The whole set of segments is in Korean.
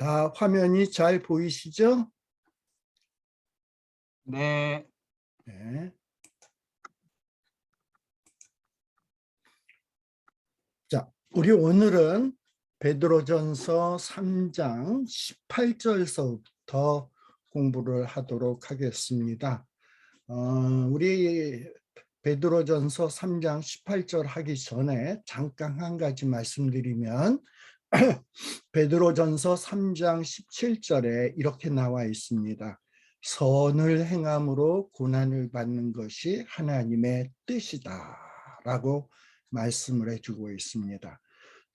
다 화면이 잘 보이시죠? 네, 네. 자, 우리 오늘은 베드로전서 3장 18절서부터 공부를 하도록 하겠습니다. 우리 베드로전서 3장 18절 하기 전에 잠깐 한 가지 말씀드리면 베드로전서 3장 17절에 이렇게 나와 있습니다. 선을 행함으로 고난을 받는 것이 하나님의 뜻이다 라고 말씀을 해주고 있습니다.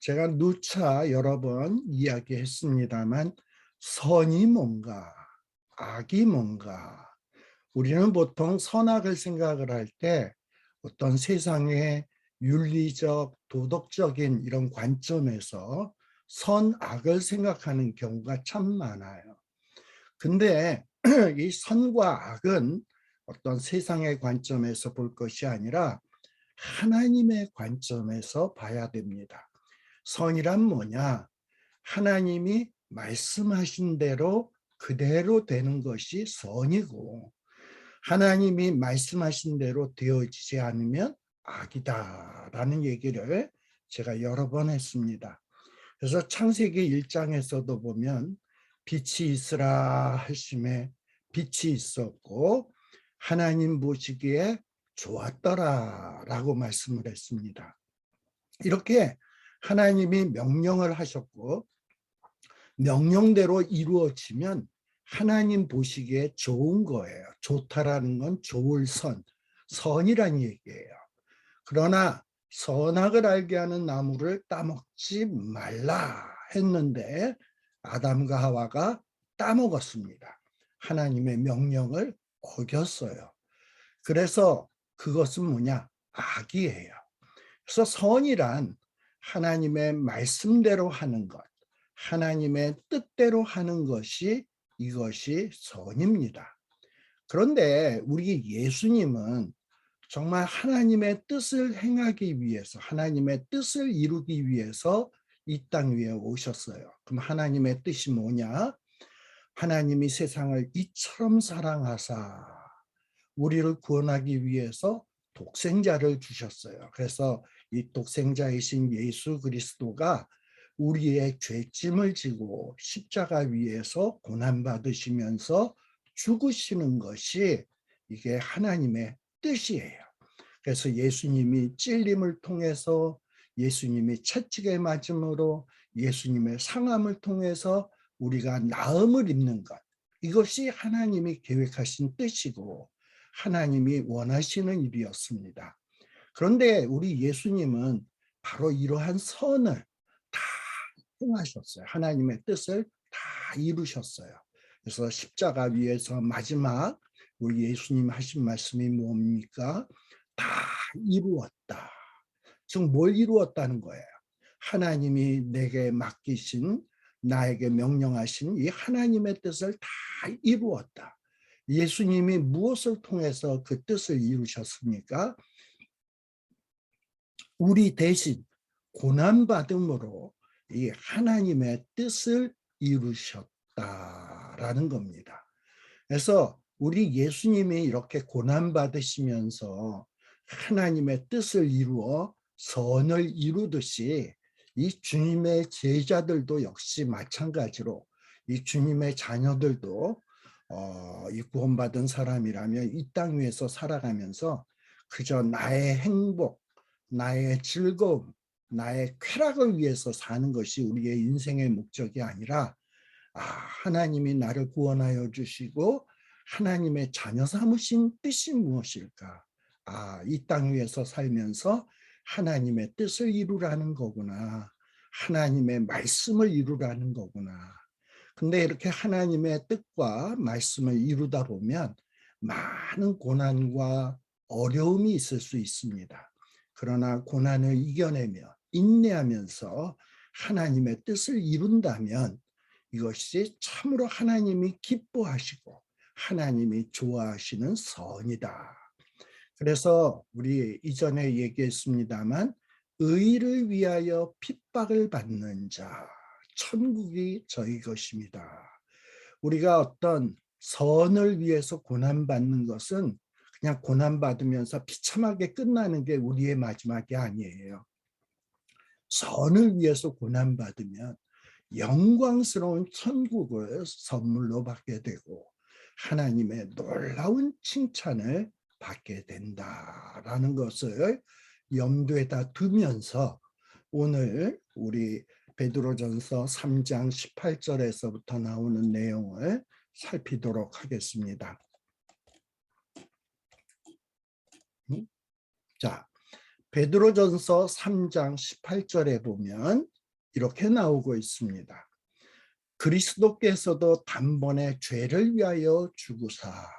제가 누차 여러 번 이야기했습니다만 선이 뭔가 악이 뭔가 우리는 보통 선악을 생각을 할 때 어떤 세상의 윤리적 도덕적인 이런 관점에서 선악을 생각하는 경우가 참 많아요. 근데 이 선과 악은 어떤 세상의 관점에서 볼 것이 아니라 하나님의 관점에서 봐야 됩니다. 선이란 뭐냐? 하나님이 말씀하신 대로 그대로 되는 것이 선이고, 하나님이 말씀하신 대로 되어지지 않으면 악이다라는 얘기를 제가 여러 번 했습니다. 그래서 창세기 1장에서도 보면 빛이 있으라 하심에 빛이 있었고 하나님 보시기에 좋았더라라고 말씀을 했습니다. 이렇게 하나님이 명령을 하셨고 명령대로 이루어지면 하나님 보시기에 좋은 거예요. 좋다라는 건 좋을 선, 선이란 얘기예요. 그러나 선악을 알게 하는 나무를 따먹지 말라 했는데 아담과 하와가 따먹었습니다. 하나님의 명령을 어겼어요. 그래서 그것은 뭐냐? 악이에요. 그래서 선이란 하나님의 말씀대로 하는 것, 하나님의 뜻대로 하는 것이 이것이 선입니다. 그런데 우리 예수님은 정말 하나님의 뜻을 행하기 위해서, 하나님의 뜻을 이루기 위해서 이 땅 위에 오셨어요. 그럼 하나님의 뜻이 뭐냐? 하나님이 세상을 이처럼 사랑하사 우리를 구원하기 위해서 독생자를 주셨어요. 그래서 이 독생자이신 예수 그리스도가 우리의 죄짐을 지고 십자가 위에서 고난받으시면서 죽으시는 것이 이게 하나님의 뜻이에요. 그래서 예수님이 찔림을 통해서, 예수님이 채찍에 맞음으로, 예수님의 상함을 통해서 우리가 나음을 입는 것, 이것이 하나님이 계획하신 뜻이고 하나님이 원하시는 일이었습니다. 그런데 우리 예수님은 바로 이러한 선을 다 행하셨어요. 하나님의 뜻을 다 이루셨어요. 그래서 십자가 위에서 마지막 우리 예수님 하신 말씀이 뭡니까? 다 이루었다. 즉 뭘 이루었다는 거예요? 하나님이 내게 맡기신, 나에게 명령하신 이 하나님의 뜻을 다 이루었다. 예수님이 무엇을 통해서 그 뜻을 이루셨습니까? 우리 대신 고난받음으로 이 하나님의 뜻을 이루셨다라는 겁니다. 그래서 우리 예수님이 이렇게 고난받으시면서 하나님의 뜻을 이루어 선을 이루듯이 이 주님의 제자들도 역시 마찬가지로 이 주님의 자녀들도 이 구원받은 사람이라면 이 땅 위에서 살아가면서 그저 나의 행복, 나의 즐거움, 나의 쾌락을 위해서 사는 것이 우리의 인생의 목적이 아니라 하나님이 나를 구원하여 주시고 하나님의 자녀 삼으신 뜻이 무엇일까? 이 땅 위에서 살면서 하나님의 뜻을 이루라는 거구나. 하나님의 말씀을 이루라는 거구나. 근데 이렇게 하나님의 뜻과 말씀을 이루다 보면 많은 고난과 어려움이 있을 수 있습니다. 그러나 고난을 이겨내며 인내하면서 하나님의 뜻을 이룬다면 이것이 참으로 하나님이 기뻐하시고 하나님이 좋아하시는 선이다. 그래서 우리 이전에 얘기했습니다만 의를 위하여 핍박을 받는 자, 천국이 저희 것입니다. 우리가 어떤 선을 위해서 고난받는 것은 그냥 고난받으면서 비참하게 끝나는 게 우리의 마지막이 아니에요. 선을 위해서 고난받으면 영광스러운 천국을 선물로 받게 되고 하나님의 놀라운 칭찬을 받게 된다라는 것을 염두에다 두면서 오늘 우리 베드로전서 3장 18절에서부터 나오는 내용을 살피도록 하겠습니다. 자, 베드로전서 3장 18절에 보면 이렇게 나오고 있습니다. 그리스도께서도 단번에 죄를 위하여 죽으사.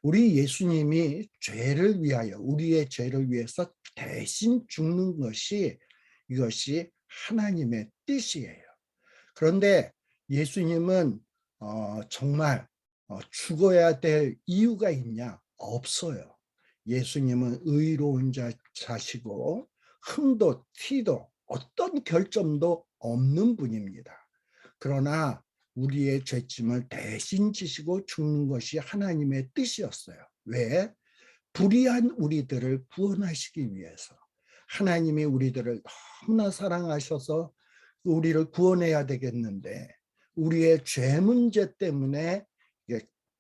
우리 예수님이 죄를 위하여, 우리의 죄를 위해서 대신 죽는 것이 이것이 하나님의 뜻이에요. 그런데 예수님은 정말 죽어야 될 이유가 있냐? 없어요. 예수님은 의로운 자시고 흠도 티도 어떤 결점도 없는 분입니다. 그러나 우리의 죄짐을 대신 지시고 죽는 것이 하나님의 뜻이었어요. 왜? 불의한 우리들을 구원하시기 위해서. 하나님이 우리들을 너무나 사랑하셔서 우리를 구원해야 되겠는데 우리의 죄 문제 때문에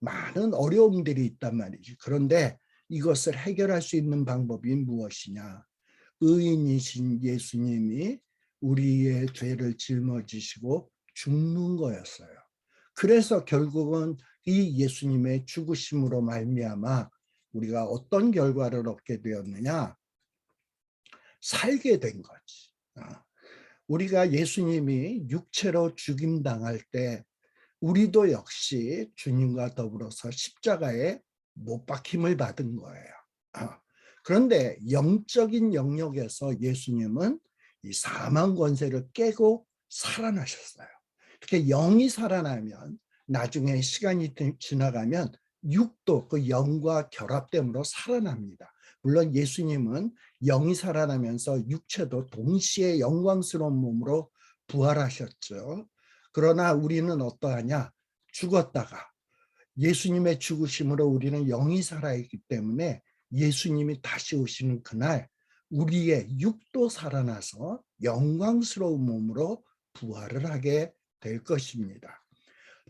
많은 어려움들이 있단 말이지. 그런데 이것을 해결할 수 있는 방법이 무엇이냐? 의인이신 예수님이 우리의 죄를 짊어지시고 죽는 거였어요. 그래서 결국은 이 예수님의 죽으심으로 말미암아 우리가 어떤 결과를 얻게 되었느냐? 살게 된 거지. 우리가 예수님이 육체로 죽임당할 때 우리도 역시 주님과 더불어서 십자가에 못 박힘을 받은 거예요. 그런데 영적인 영역에서 예수님은 이 사망 권세를 깨고 살아나셨어요. 이렇게 영이 살아나면 나중에 시간이 지나가면 육도 그 영과 결합됨으로 살아납니다. 물론 예수님은 영이 살아나면서 육체도 동시에 영광스러운 몸으로 부활하셨죠. 그러나 우리는 어떠하냐? 죽었다가 예수님의 죽으심으로 우리는 영이 살아있기 때문에 예수님이 다시 오시는 그날 우리의 육도 살아나서 영광스러운 몸으로 부활을 하게 될 것입니다.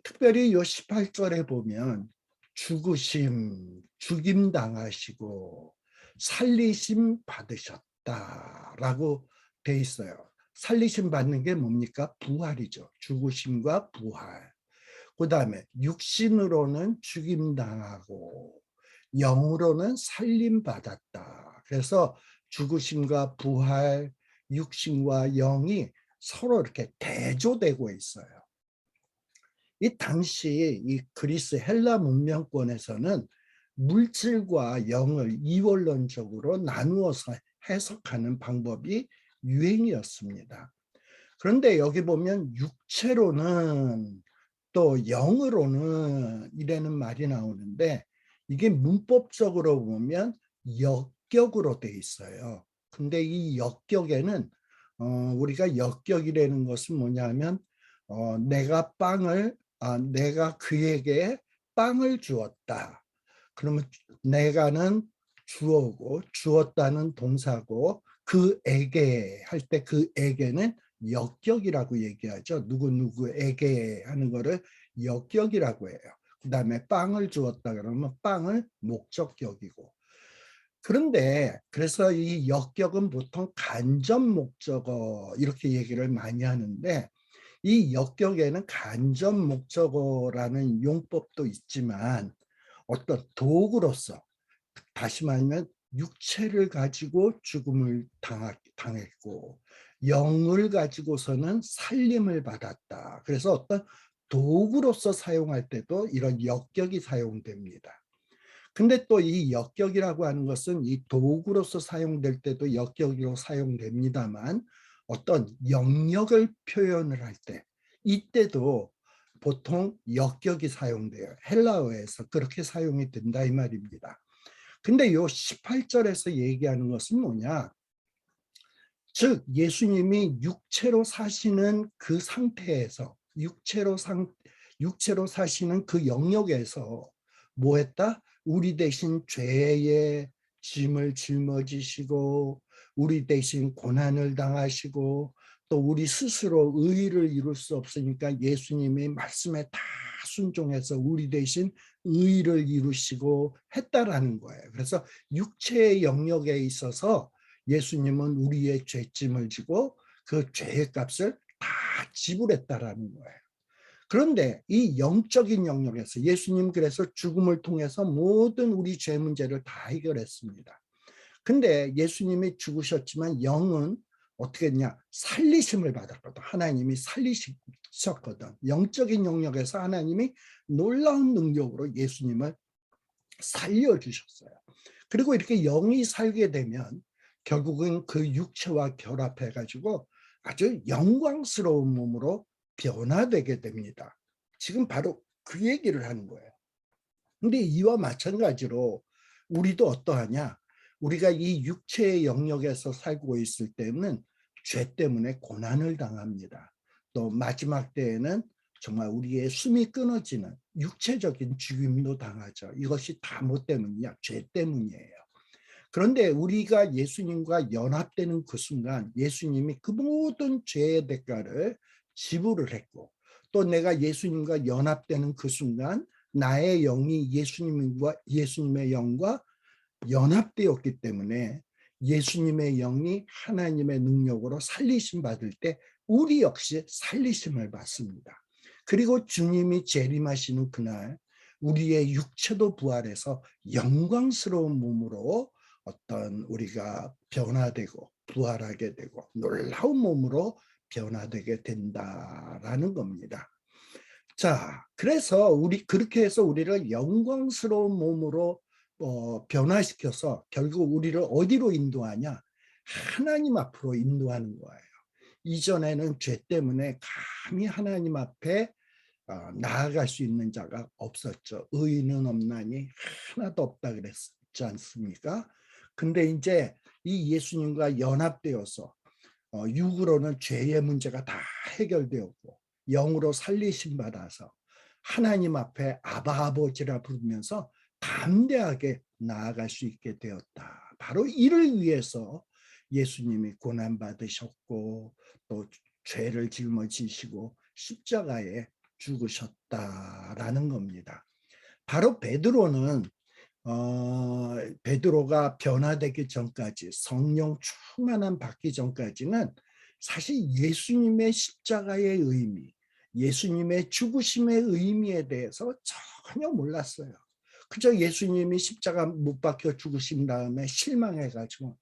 특별히 이 18절에 보면 죽으심, 죽임당하시고 살리심 받으셨다라고 돼 있어요. 살리심 받는 게 뭡니까? 부활이죠. 죽으심과 부활. 그 다음에 육신으로는 죽임당하고 영으로는 살림받았다. 그래서 죽으심과 부활, 육신과 영이 서로 이렇게 대조되고 있어요. 이 당시 이 그리스 헬라 문명권에서는 물질과 영을 이원론적으로 나누어서 해석하는 방법이 유행이었습니다. 그런데 여기 보면 육체로는 또 영으로는 이라는 말이 나오는데 이게 문법적으로 보면 역격으로 돼 있어요. 근데 이 역격에는 우리가 역격이라는 것은 뭐냐면 내가 그에게 빵을 주었다. 그러면 내가는 주어고 주었다는 동사고 그에게 할 때 그에게는 역격이라고 얘기하죠. 누구누구에게 하는 거를 역격이라고 해요. 그 다음에 빵을 주었다 그러면 빵을 목적격이고. 그런데 그래서 이 역격은 보통 간접 목적어 이렇게 얘기를 많이 하는데 이 역격에는 간접 목적어라는 용법도 있지만 어떤 도구로서 다시 말하면 육체를 가지고 죽음을 당했고 영을 가지고서는 살림을 받았다. 그래서 어떤 도구로서 사용할 때도 이런 역격이 사용됩니다. 근데 또 이 역격이라고 하는 것은 이 도구로서 사용될 때도 역격으로 사용됩니다만 어떤 영역을 표현을 할 때 이때도 보통 역격이 사용돼요. 헬라어에서 그렇게 사용이 된다 이 말입니다. 근데 요 18절에서 얘기하는 것은 뭐냐? 즉 예수님이 육체로 사시는 그 상태에서 육체로 사시는 그 영역에서 뭐 했다? 우리 대신 죄의 짐을 짊어지시고 우리 대신 고난을 당하시고 또 우리 스스로 의의를 이룰 수 없으니까 예수님이 말씀에 다 순종해서 우리 대신 의의를 이루시고 했다라는 거예요. 그래서 육체의 영역에 있어서 예수님은 우리의 죄짐을 지고 그 죄의 값을 다 지불했다라는 거예요. 그런데 이 영적인 영역에서 예수님 그래서 죽음을 통해서 모든 우리 죄 문제를 다 해결했습니다. 근데 예수님이 죽으셨지만 영은 어떻게 했냐? 살리심을 받았거든. 하나님이 살리셨거든. 영적인 영역에서 하나님이 놀라운 능력으로 예수님을 살려주셨어요. 그리고 이렇게 영이 살게 되면 결국은 그 육체와 결합해가지고 아주 영광스러운 몸으로 변화되게 됩니다. 지금 바로 그 얘기를 하는 거예요. 근데 이와 마찬가지로 우리도 어떠하냐? 우리가 이 육체의 영역에서 살고 있을 때는 죄 때문에 고난을 당합니다. 또 마지막 때에는 정말 우리의 숨이 끊어지는 육체적인 죽임도 당하죠. 이것이 다 뭐 때문이냐? 죄 때문이에요. 그런데 우리가 예수님과 연합되는 그 순간 예수님이 그 모든 죄의 대가를 지불을 했고 또 내가 예수님과 연합되는 그 순간 나의 영이 예수님의 영과 연합되었기 때문에 예수님의 영이 하나님의 능력으로 살리심 받을 때 우리 역시 살리심을 받습니다. 그리고 주님이 재림하시는 그날 우리의 육체도 부활해서 영광스러운 몸으로 어떤 우리가 변화되고 부활하게 되고 놀라운 몸으로 변화되게 된다라는 겁니다. 자, 그래서 그렇게 해서 우리를 영광스러운 몸으로 변화시켜서 결국 우리를 어디로 인도하냐? 하나님 앞으로 인도하는 거예요. 이전에는 죄 때문에 감히 하나님 앞에 나아갈 수 있는 자가 없었죠. 의인은 없나니 하나도 없다 그랬지 않습니까? 근데 이제 이 예수님과 연합되어서 육으로는 죄의 문제가 다 해결되었고 영으로 살리심 받아서 하나님 앞에 아바 아버지라 부르면서 담대하게 나아갈 수 있게 되었다. 바로 이를 위해서 예수님이 고난받으셨고 또 죄를 짊어지시고 십자가에 죽으셨다라는 겁니다. 바로 베드로가 변화되기 전까지 성령 충만함 받기 전까지는 사실 예수님의 십자가의 의미, 예수님의 죽으심의 의미에 대해서 전혀 몰랐어요. 그저 예수님이 십자가 못 박혀 죽으신 다음에 실망해가지고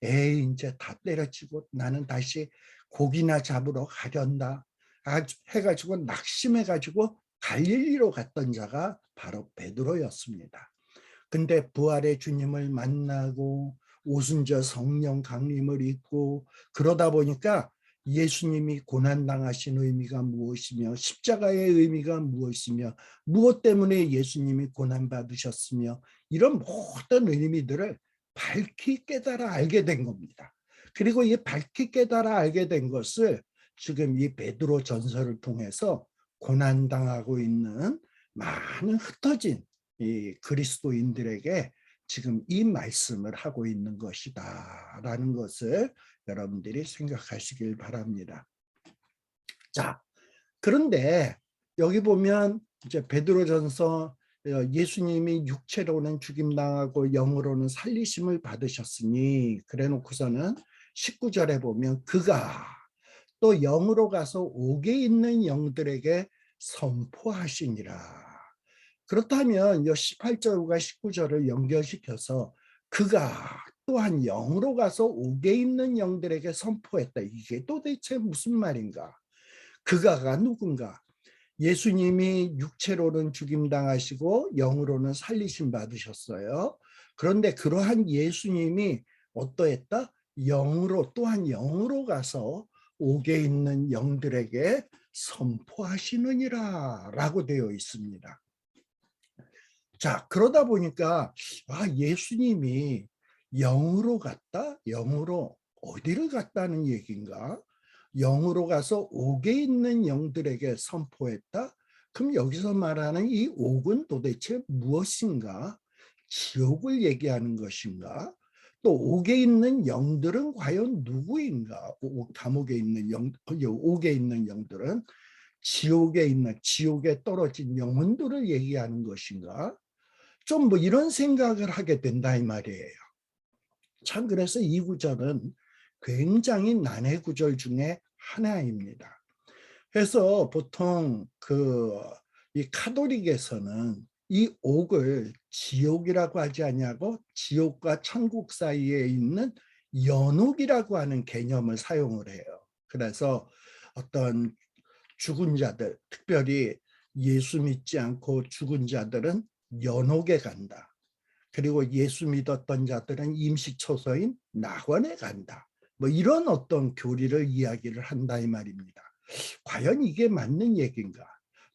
에이 이제 다 때려치고 나는 다시 고기나 잡으러 가련다 해가지고 낙심해가지고 갈릴리로 갔던 자가 바로 베드로였습니다. 근데 부활의 주님을 만나고 오순절 성령 강림을 입고 그러다 보니까 예수님이 고난당하신 의미가 무엇이며 십자가의 의미가 무엇이며 무엇 때문에 예수님이 고난받으셨으며 이런 모든 의미들을 밝히 깨달아 알게 된 겁니다. 그리고 이 밝히 깨달아 알게 된 것을 지금 이 베드로 전설을 통해서 고난당하고 있는 많은 흩어진 이 그리스도인들에게 지금 이 말씀을 하고 있는 것이다라는 것을 여러분들이 생각하시길 바랍니다. 자, 그런데 여기 보면 이제 베드로전서 예수님이 육체로는 죽임당하고 영으로는 살리심을 받으셨으니 그래놓고서는 19절에 보면 그가 또 영으로 가서 옥에 있는 영들에게 선포하시니라. 그렇다면 이 18절과 19절을 연결시켜서 그가 또한 영으로 가서 옥에 있는 영들에게 선포했다. 이게 도대체 무슨 말인가? 그가가 누군가? 예수님이 육체로는 죽임당하시고 영으로는 살리심 받으셨어요. 그런데 그러한 예수님이 어떠했다? 또한 영으로 가서 옥에 있는 영들에게 선포하시느니라 라고 되어 있습니다. 자, 그러다 보니까 예수님이 영으로 갔다? 영으로 어디를 갔다는 얘기인가? 영으로 가서 옥에 있는 영들에게 선포했다? 그럼 여기서 말하는 이 옥은 도대체 무엇인가? 지옥을 얘기하는 것인가? 또 옥에 있는 영들은 과연 누구인가? 감옥에 있는 옥에 있는 영들은 지옥에 떨어진 영혼들을 얘기하는 것인가? 좀 뭐 이런 생각을 하게 된다 이 말이에요. 참 그래서 이 구절은 굉장히 난해 구절 중에 하나입니다. 그래서 보통 이 카톨릭에서는 이 옥을 지옥이라고 하지 않냐고 지옥과 천국 사이에 있는 연옥이라고 하는 개념을 사용을 해요. 그래서 어떤 죽은 자들, 특별히 예수 믿지 않고 죽은 자들은 연옥에 간다. 그리고 예수 믿었던 자들은 임시초소인 낙원에 간다. 뭐 이런 어떤 교리를 이야기를 한다 이 말입니다. 과연 이게 맞는 얘기인가?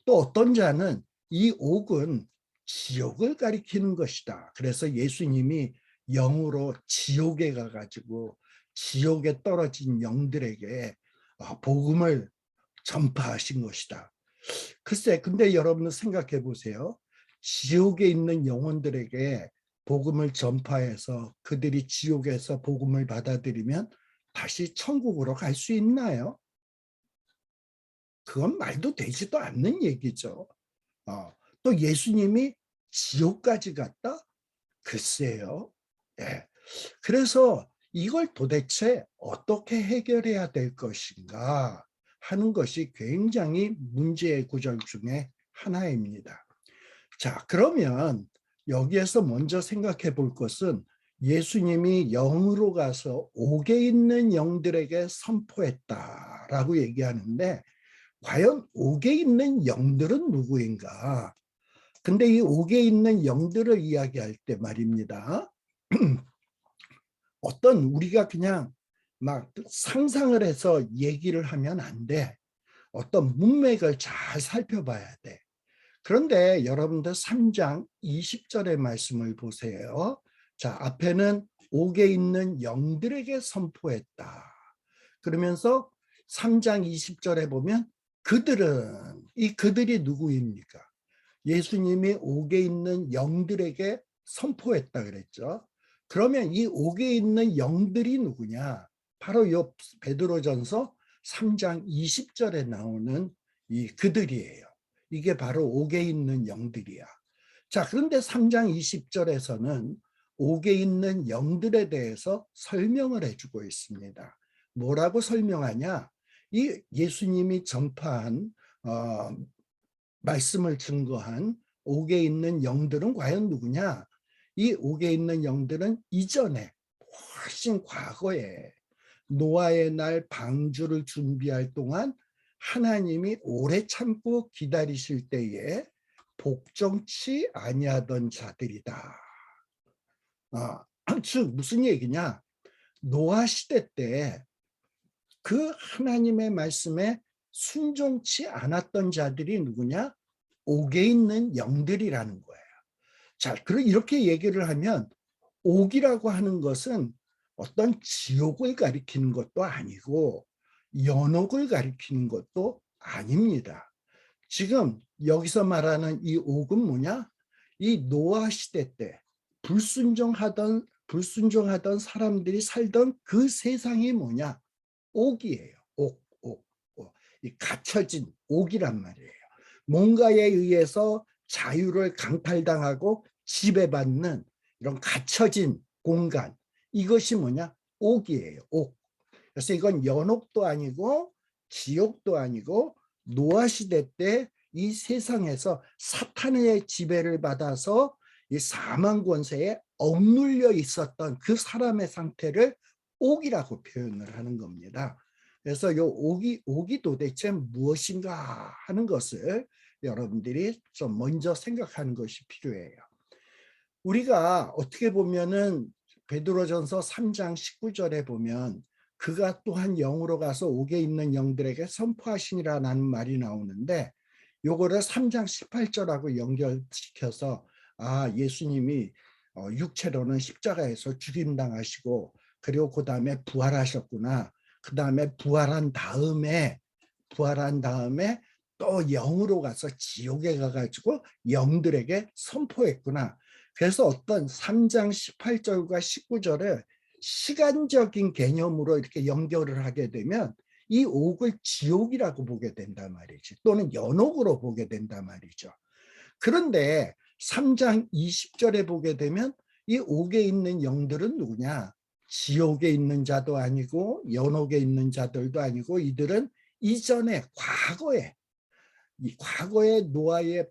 또 어떤 자는 이 옥은 지옥을 가리키는 것이다. 그래서 예수님이 영으로 지옥에 가가지고 지옥에 떨어진 영들에게 복음을 전파하신 것이다. 글쎄, 근데 여러분은 생각해 보세요. 지옥에 있는 영혼들에게 복음을 전파해서 그들이 지옥에서 복음을 받아들이면 다시 천국으로 갈 수 있나요? 그건 말도 되지도 않는 얘기죠. 또 예수님이 지옥까지 갔다? 글쎄요. 예. 그래서 이걸 도대체 어떻게 해결해야 될 것인가 하는 것이 굉장히 문제의 구절 중에 하나입니다. 자, 그러면 여기에서 먼저 생각해 볼 것은 예수님이 영으로 가서 옥에 있는 영들에게 선포했다라고 얘기하는데 과연 옥에 있는 영들은 누구인가? 근데 이 옥에 있는 영들을 이야기할 때 말입니다. 어떤 우리가 그냥 막 상상을 해서 얘기를 하면 안 돼. 어떤 문맥을 잘 살펴봐야 돼. 그런데 여러분들 3장 20절의 말씀을 보세요. 자, 앞에는 옥에 있는 영들에게 선포했다. 그러면서 3장 20절에 보면 그들이 누구입니까? 예수님이 옥에 있는 영들에게 선포했다 그랬죠. 그러면 이 옥에 있는 영들이 누구냐? 바로 요 베드로전서 3장 20절에 나오는 이 그들이에요. 이게 바로 옥에 있는 영들이야. 자, 그런데 3장 20절에서는 옥에 있는 영들에 대해서 설명을 해주고 있습니다. 뭐라고 설명하냐? 이 예수님이 전파한 말씀을 증거한 옥에 있는 영들은 과연 누구냐? 이 옥에 있는 영들은 이전에 훨씬 과거에 노아의 날 방주를 준비할 동안 하나님이 오래 참고 기다리실 때에 복종치 아니하던 자들이다. 즉 무슨 얘기냐? 노아 시대 때 그 하나님의 말씀에 순종치 않았던 자들이 누구냐? 옥에 있는 영들이라는 거예요. 자, 이렇게 얘기를 하면 옥이라고 하는 것은 어떤 지옥을 가리키는 것도 아니고 연옥을 가리키는 것도 아닙니다. 지금 여기서 말하는 이 옥은 뭐냐? 이 노아 시대 때 불순종하던 사람들이 살던 그 세상이 뭐냐? 옥이에요. 옥. 이 갇혀진 옥이란 말이에요. 뭔가에 의해서 자유를 강탈당하고 지배받는 이런 갇혀진 공간. 이것이 뭐냐? 옥이에요. 옥. 그래서 이건 연옥도 아니고 지옥도 아니고 노아 시대 때 이 세상에서 사탄의 지배를 받아서 이 사망 권세에 억눌려 있었던 그 사람의 상태를 옥이라고 표현을 하는 겁니다. 그래서 이 옥이 도대체 무엇인가 하는 것을 여러분들이 좀 먼저 생각하는 것이 필요해요. 우리가 어떻게 보면은 베드로전서 3장 19절에 보면 그가 또한 영으로 가서 옥에 있는 영들에게 선포하시니라는 말이 나오는데 요거를 3장 18절하고 연결시켜서 예수님이 육체로는 십자가에서 죽임당하시고 그리고 그 다음에 부활하셨구나. 그 다음에 부활한 다음에 또 영으로 가서 지옥에 가가지고 영들에게 선포했구나. 그래서 어떤 3장 18절과 19절을 시간적인 개념으로 이렇게 연결을 하게 되면 이 옥을 지옥이라고 보게 된단 말이지. 또는 연옥으로 보게 된단 말이죠. 그런데 3장 20절에 보게 되면 이 옥에 있는 영들은 누구냐? 지옥에 있는 자도 아니고 연옥에 있는 자들도 아니고 이들은 이전에 과거에 노아의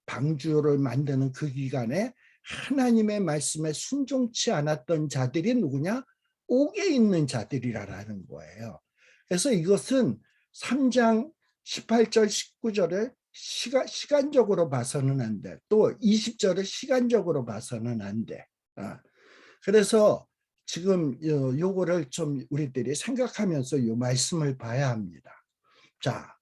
방주를 만드는 그 기간에 하나님의 말씀에 순종치 않았던 자들이 누구냐? 옥에 있는 자들이라는 거예요. 그래서 이것은 3장 18절 19절을 시간적으로 봐서는 안 돼. 또 20절을 시간적으로 봐서는 안 돼. 그래서 지금 요거를 좀 우리들이 생각하면서 요 말씀을 봐야 합니다. 자,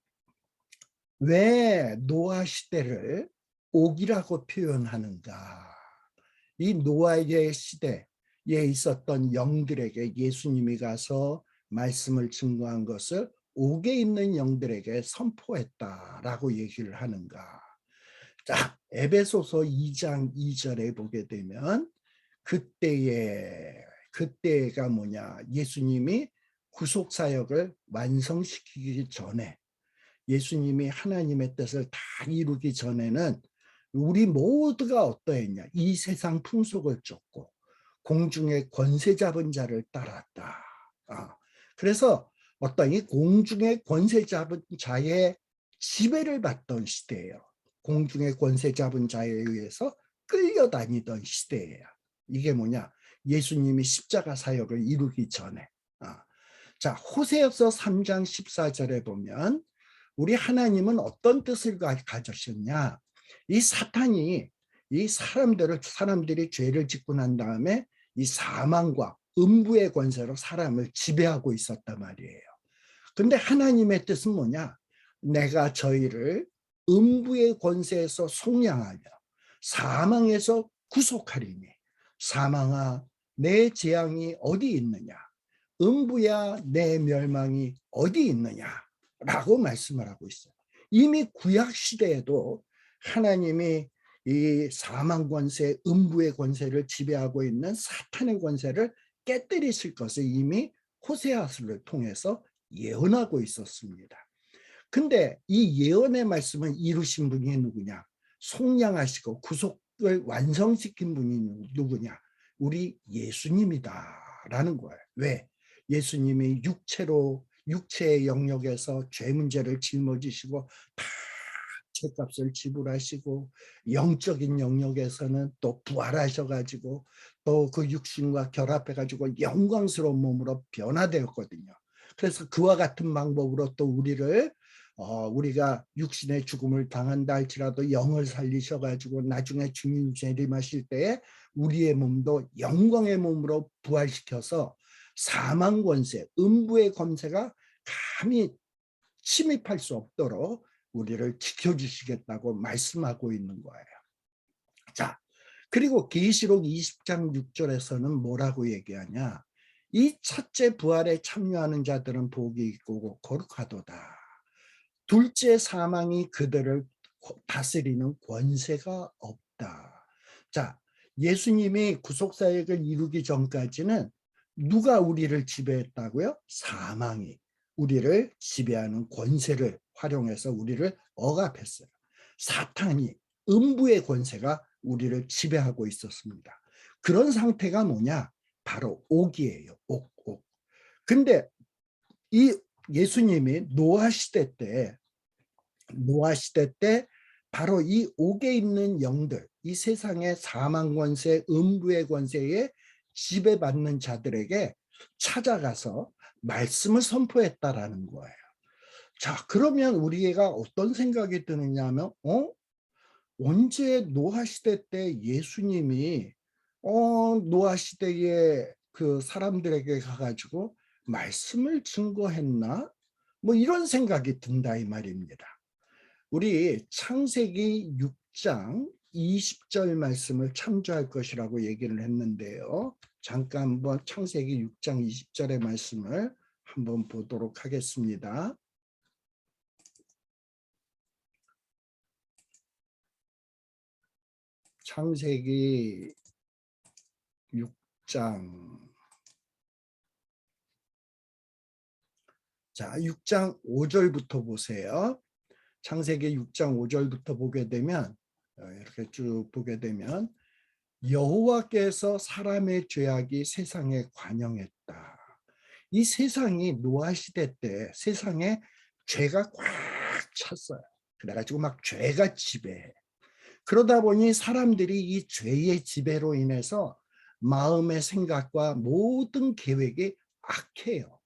왜 노아 시대를 옥이라고 표현하는가? 이 노아의 시대에 있었던 영들에게 예수님이 가서 말씀을 증거한 것을 옥에 있는 영들에게 선포했다라고 얘기를 하는가? 자, 에베소서 2장 2절에 보게 되면 그때가 뭐냐? 예수님이 구속 사역을 완성시키기 전에 예수님이 하나님의 뜻을 다 이루기 전에는 우리 모두가 어떠했냐? 이 세상 풍속을 쫓고 공중의 권세 잡은 자를 따랐다. 그래서 어떤 이 공중의 권세 잡은 자의 지배를 받던 시대예요. 공중의 권세 잡은 자에 의해서 끌려다니던 시대예요. 이게 뭐냐? 예수님이 십자가 사역을 이루기 전에. 자, 호세아서 3장 14절에 보면 우리 하나님은 어떤 뜻을 가졌냐? 이 사탄이 이 사람들이 죄를 짓고 난 다음에 이 사망과 음부의 권세로 사람을 지배하고 있었단 말이에요. 근데 하나님의 뜻은 뭐냐? 내가 저희를 음부의 권세에서 속량하며 사망에서 구속하리니 사망아 내 재앙이 어디 있느냐? 음부야 내 멸망이 어디 있느냐? 라고 말씀을 하고 있어요. 이미 구약 시대에도 하나님이 이 사망 권세, 음부의 권세를 지배하고 있는 사탄의 권세를 깨뜨리실 것을 이미 호세아서를 통해서 예언하고 있었습니다. 근데 이 예언의 말씀을 이루신 분이 누구냐? 속량하시고 구속을 완성시킨 분이 누구냐? 우리 예수님이다라는 거예요. 왜? 예수님이 육체의 영역에서 죄 문제를 짊어지시고 다 죄값을 지불하시고 영적인 영역에서는 또 부활하셔가지고 또 그 육신과 결합해가지고 영광스러운 몸으로 변화되었거든요. 그래서 그와 같은 방법으로 또 우리가 육신의 죽음을 당한다 할지라도 영을 살리셔가지고 나중에 주님 재림하실 때에 우리의 몸도 영광의 몸으로 부활시켜서 사망 권세, 음부의 권세가 감히 침입할 수 없도록 우리를 지켜주시겠다고 말씀하고 있는 거예요. 자, 그리고 계시록 20장 6절에서는 뭐라고 얘기하냐? 이 첫째 부활에 참여하는 자들은 복이 있고 거룩하도다. 둘째 사망이 그들을 다스리는 권세가 없다. 자, 예수님이 구속사역을 이루기 전까지는 누가 우리를 지배했다고요? 사망이 우리를 지배하는 권세를 활용해서 우리를 억압했어요. 사탄이 음부의 권세가 우리를 지배하고 있었습니다. 그런 상태가 뭐냐? 바로 옥이에요. 옥. 근데 이 예수님이 노아 시대 때 바로 이 옥에 있는 영들, 이 세상의 사망 권세, 음부의 권세에 지배받는 자들에게 찾아가서 말씀을 선포했다라는 거예요. 자, 그러면 우리가 어떤 생각이 드느냐 하면 언제 노아 시대 때 예수님이 노아 시대의 그 사람들에게 가가지고 말씀을 증거했나? 뭐 이런 생각이 든다 이 말입니다. 우리 창세기 6장 20절 말씀을 참조할 것이라고 얘기를 했는데요. 잠깐 한번 창세기 6장 20절의 말씀을 한번 보도록 하겠습니다. 창세기 6장. 자, 6장 5절부터 보세요. 창세기 6장 5절부터 보게 되면 이렇게 쭉 보게 되면 여호와께서 사람의 죄악이 세상에 관영했다. 이 세상이 노아 시대 때 세상에 죄가 꽉 찼어요. 그래가지고 막 죄가 지배해. 그러다 보니 사람들이 이 죄의 지배로 인해서 마음의 생각과 모든 계획이 악해요.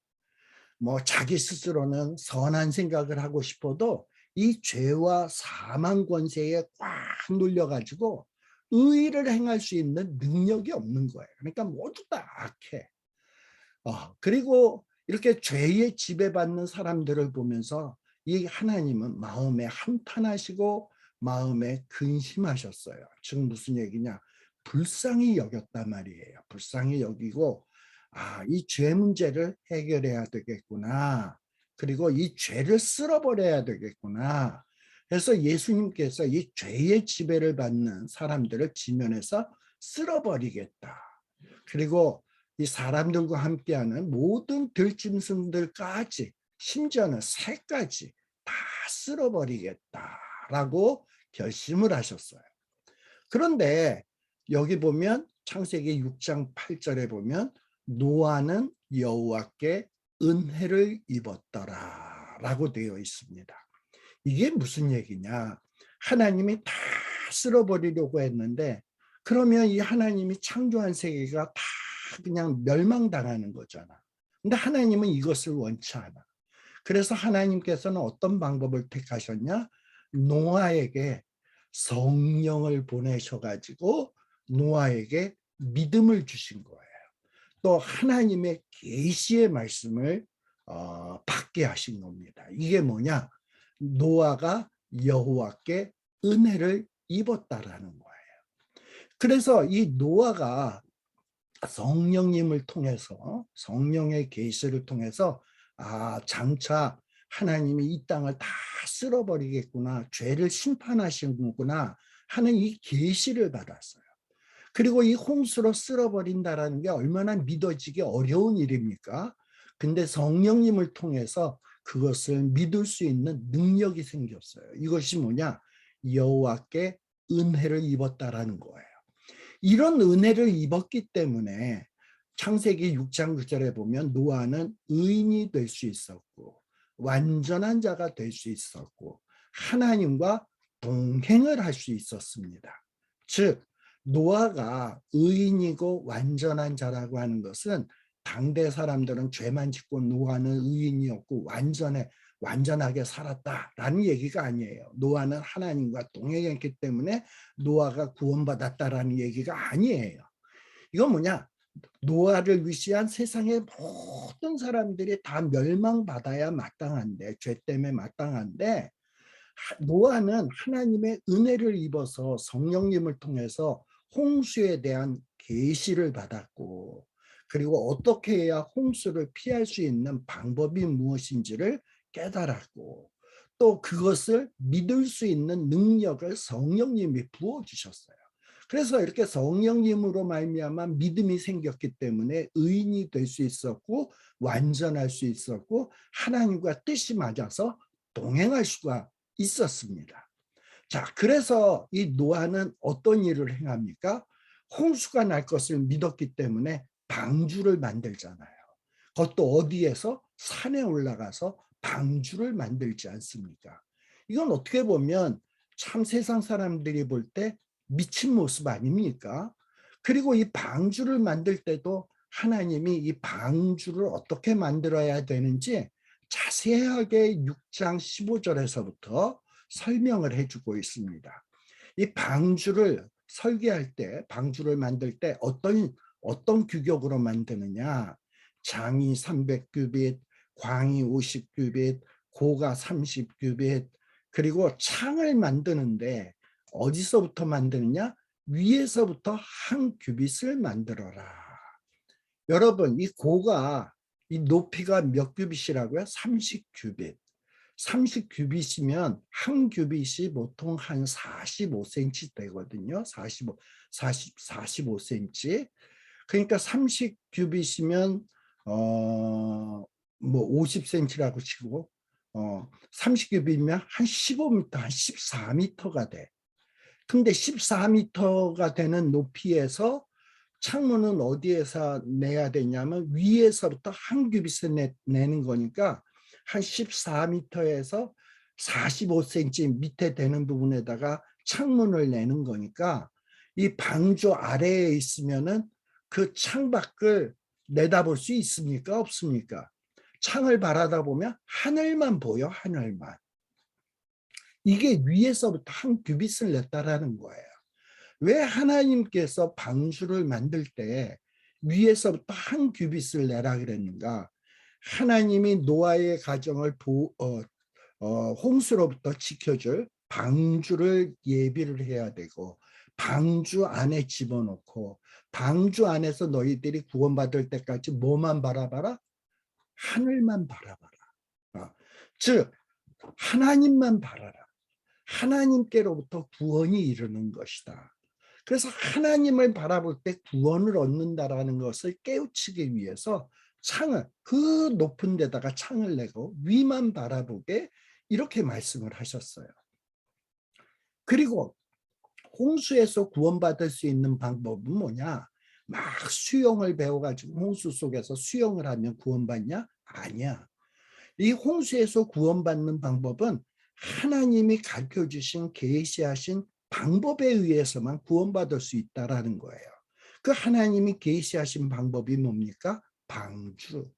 뭐 자기 스스로는 선한 생각을 하고 싶어도 이 죄와 사망 권세에 꽉 눌려가지고 의를 행할 수 있는 능력이 없는 거예요. 그러니까 모두 다 악해. 그리고 이렇게 죄에 지배받는 사람들을 보면서 이 하나님은 마음에 한탄하시고 마음에 근심하셨어요. 즉 무슨 얘기냐? 불쌍히 여겼단 말이에요. 불쌍히 여기고 이 죄 문제를 해결해야 되겠구나. 그리고 이 죄를 쓸어버려야 되겠구나. 그래서 예수님께서 이 죄의 지배를 받는 사람들을 지면에서 쓸어버리겠다. 그리고 이 사람들과 함께하는 모든 들짐승들까지 심지어는 새까지 다 쓸어버리겠다라고 결심을 하셨어요. 그런데 여기 보면 창세기 6장 8절에 보면 노아는 여호와께 은혜를 입었더라 라고 되어 있습니다. 이게 무슨 얘기냐? 하나님이 다 쓸어버리려고 했는데 그러면 이 하나님이 창조한 세계가 다 그냥 멸망당하는 거잖아. 근데 하나님은 이것을 원치 않아. 그래서 하나님께서는 어떤 방법을 택하셨냐? 노아에게 성령을 보내셔가지고 노아에게 믿음을 주신 거예요. 또 하나님의 계시의 말씀을 받게 하신 겁니다. 이게 뭐냐? 노아가 여호와께 은혜를 입었다라는 거예요. 그래서 이 노아가 성령님을 통해서 성령의 계시를 통해서 장차 하나님이 이 땅을 다 쓸어버리겠구나, 죄를 심판하시는구나 하는 이 계시를 받았어요. 그리고 이 홍수로 쓸어버린다라는 게 얼마나 믿어지기 어려운 일입니까? 근데 성령님을 통해서 그것을 믿을 수 있는 능력이 생겼어요. 이것이 뭐냐? 여호와께 은혜를 입었다라는 거예요. 이런 은혜를 입었기 때문에 창세기 6장 9절에 보면 노아는 의인이 될 수 있었고 완전한 자가 될 수 있었고 하나님과 동행을 할 수 있었습니다. 즉 노아가 의인이고 완전한 자라고 하는 것은 당대 사람들은 죄만 짓고 노아는 의인이었고 완전하게 살았다라는 얘기가 아니에요. 노아는 하나님과 동행했기 때문에 노아가 구원받았다라는 얘기가 아니에요. 이건 뭐냐? 노아를 위시한 세상의 모든 사람들이 다 멸망받아야 마땅한데, 죄 때문에 마땅한데 노아는 하나님의 은혜를 입어서 성령님을 통해서 홍수에 대한 계시를 받았고 그리고 어떻게 해야 홍수를 피할 수 있는 방법이 무엇인지를 깨달았고 또 그것을 믿을 수 있는 능력을 성령님이 부어주셨어요. 그래서 이렇게 성령님으로 말미암아 믿음이 생겼기 때문에 의인이 될 수 있었고 완전할 수 있었고 하나님과 뜻이 맞아서 동행할 수가 있었습니다. 자, 그래서 이 노아는 어떤 일을 행합니까? 홍수가 날 것을 믿었기 때문에 방주를 만들잖아요. 그것도 어디에서? 산에 올라가서 방주를 만들지 않습니까? 이건 어떻게 보면 참 세상 사람들이 볼 때 미친 모습 아닙니까? 그리고 이 방주를 만들 때도 하나님이 이 방주를 어떻게 만들어야 되는지 자세하게 6장 15절에서부터 설명을 해주고 있습니다. 이 방주를 설계할 때, 방주를 만들 때 어떤 규격으로 만드느냐? 장이 300규빗, 광이 50규빗, 고가 30규빗, 그리고 창을 만드는데 어디서부터 만드느냐? 위에서부터 한 규빗을 만들어라. 여러분, 이 고가 이 높이가 몇 규빗이라고요? 30규빗. 30규빗이면 한 규빗이 보통 한 45cm 되거든요. 45cm. 그러니까 30규빗이면 뭐 50cm라고 치고 30규빗이면 한 15m, 한 14m가 돼. 근데 14m가 되는 높이에서 창문은 어디에서 내야 되냐면 위에서부터 한 규빗을 내는 거니까 한 14m에서 45cm 밑에 되는 부분에다가 창문을 내는 거니까 이 방주 아래에 있으면은 그 창밖을 내다볼 수 있습니까? 없습니까? 창을 바라다 보면 하늘만 보여, 하늘만. 이게 위에서부터 한 규빗을 냈다라는 거예요. 왜 하나님께서 방주를 만들 때 위에서부터 한 규빗을 내라 그랬는가? 하나님이 노아의 가정을 홍수로부터 지켜줄 방주를 예비를 해야 되고, 방주 안에 집어넣고, 방주 안에서 너희들이 구원받을 때까지 뭐만 바라봐라? 하늘만 바라봐라. 즉 하나님만 바라라. 하나님께로부터 구원이 이르는 것이다. 그래서 하나님을 바라볼 때 구원을 얻는다라는 것을 깨우치기 위해서 창을, 그 높은 데다가 창을 내고 위만 바라보게 이렇게 말씀을 하셨어요. 그리고 홍수에서 구원받을 수 있는 방법은 뭐냐? 막 수영을 배워가지고 홍수 속에서 수영을 하면 구원받냐? 아니야. 이 홍수에서 구원받는 방법은 하나님이 가르쳐주신 계시하신 방법에 의해서만 구원받을 수 있다라는 거예요. 그 하나님이 계시하신 방법이 뭡니까? 방주.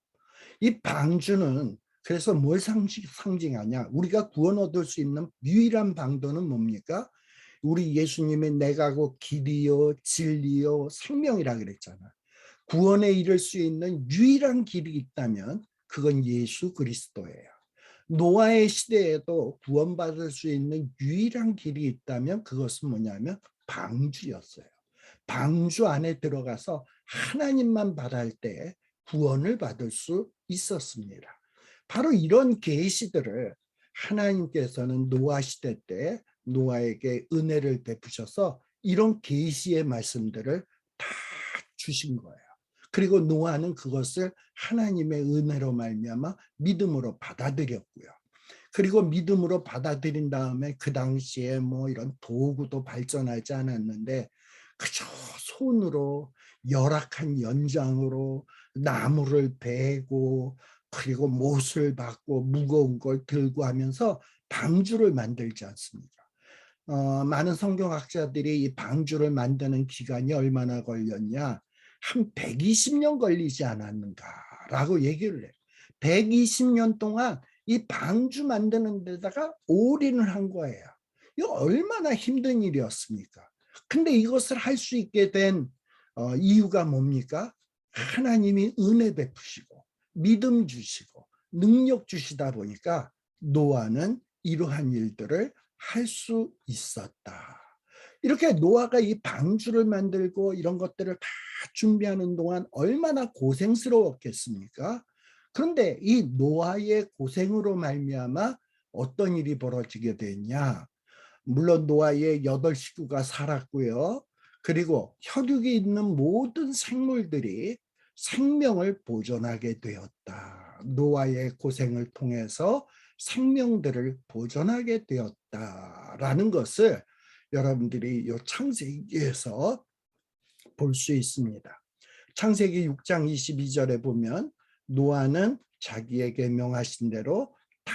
이 방주는 그래서 뭘 상징하냐? 우리가 구원 얻을 수 있는 유일한 방도는 뭡니까? 우리 예수님이 내가 곧 길이요 진리요 생명이라 그랬잖아. 구원에 이를 수 있는 유일한 길이 있다면 그건 예수 그리스도예요. 노아의 시대에도 구원받을 수 있는 유일한 길이 있다면 그것은 뭐냐면 방주였어요. 방주 안에 들어가서 하나님만 바랄 때 구원을 받을 수 있었습니다. 바로 이런 계시들을 하나님께서는 노아 시대 때 노아에게 은혜를 베푸셔서 이런 계시의 말씀들을 다 주신 거예요. 그리고 노아는 그것을 하나님의 은혜로 말미암아 믿음으로 받아들였고요. 그리고 믿음으로 받아들인 다음에 그 당시에 뭐 이런 도구도 발전하지 않았는데 그저 손으로 열악한 연장으로 나무를 베고 그리고 못을 받고 무거운 걸 들고 하면서 방주를 만들지 않습니까? 많은 성경학자들이 이 방주를 만드는 기간이 얼마나 걸렸냐? 한 120년 걸리지 않았는가라고 얘기를 해요. 120년 동안 이 방주 만드는 데다가 올인을 한 거예요. 이거 얼마나 힘든 일이었습니까? 근데 이것을 할 수 있게 된 이유가 뭡니까? 하나님이 은혜 베푸시고 믿음 주시고 능력 주시다 보니까 노아는 이러한 일들을 할 수 있었다. 이렇게 노아가 이 방주를 만들고 이런 것들을 다 준비하는 동안 얼마나 고생스러웠겠습니까? 그런데 이 노아의 고생으로 말미암아 어떤 일이 벌어지게 됐냐? 물론 노아의 8식구가 살았고요. 그리고 혈육이 있는 모든 생물들이 생명을 보존하게 되었다. 노아의 고생을 통해서 생명들을 보존하게 되었다라는 것을 여러분들이 이 창세기에서 볼 수 있습니다. 창세기 6장 22절에 보면 노아는 자기에게 명하신 대로 다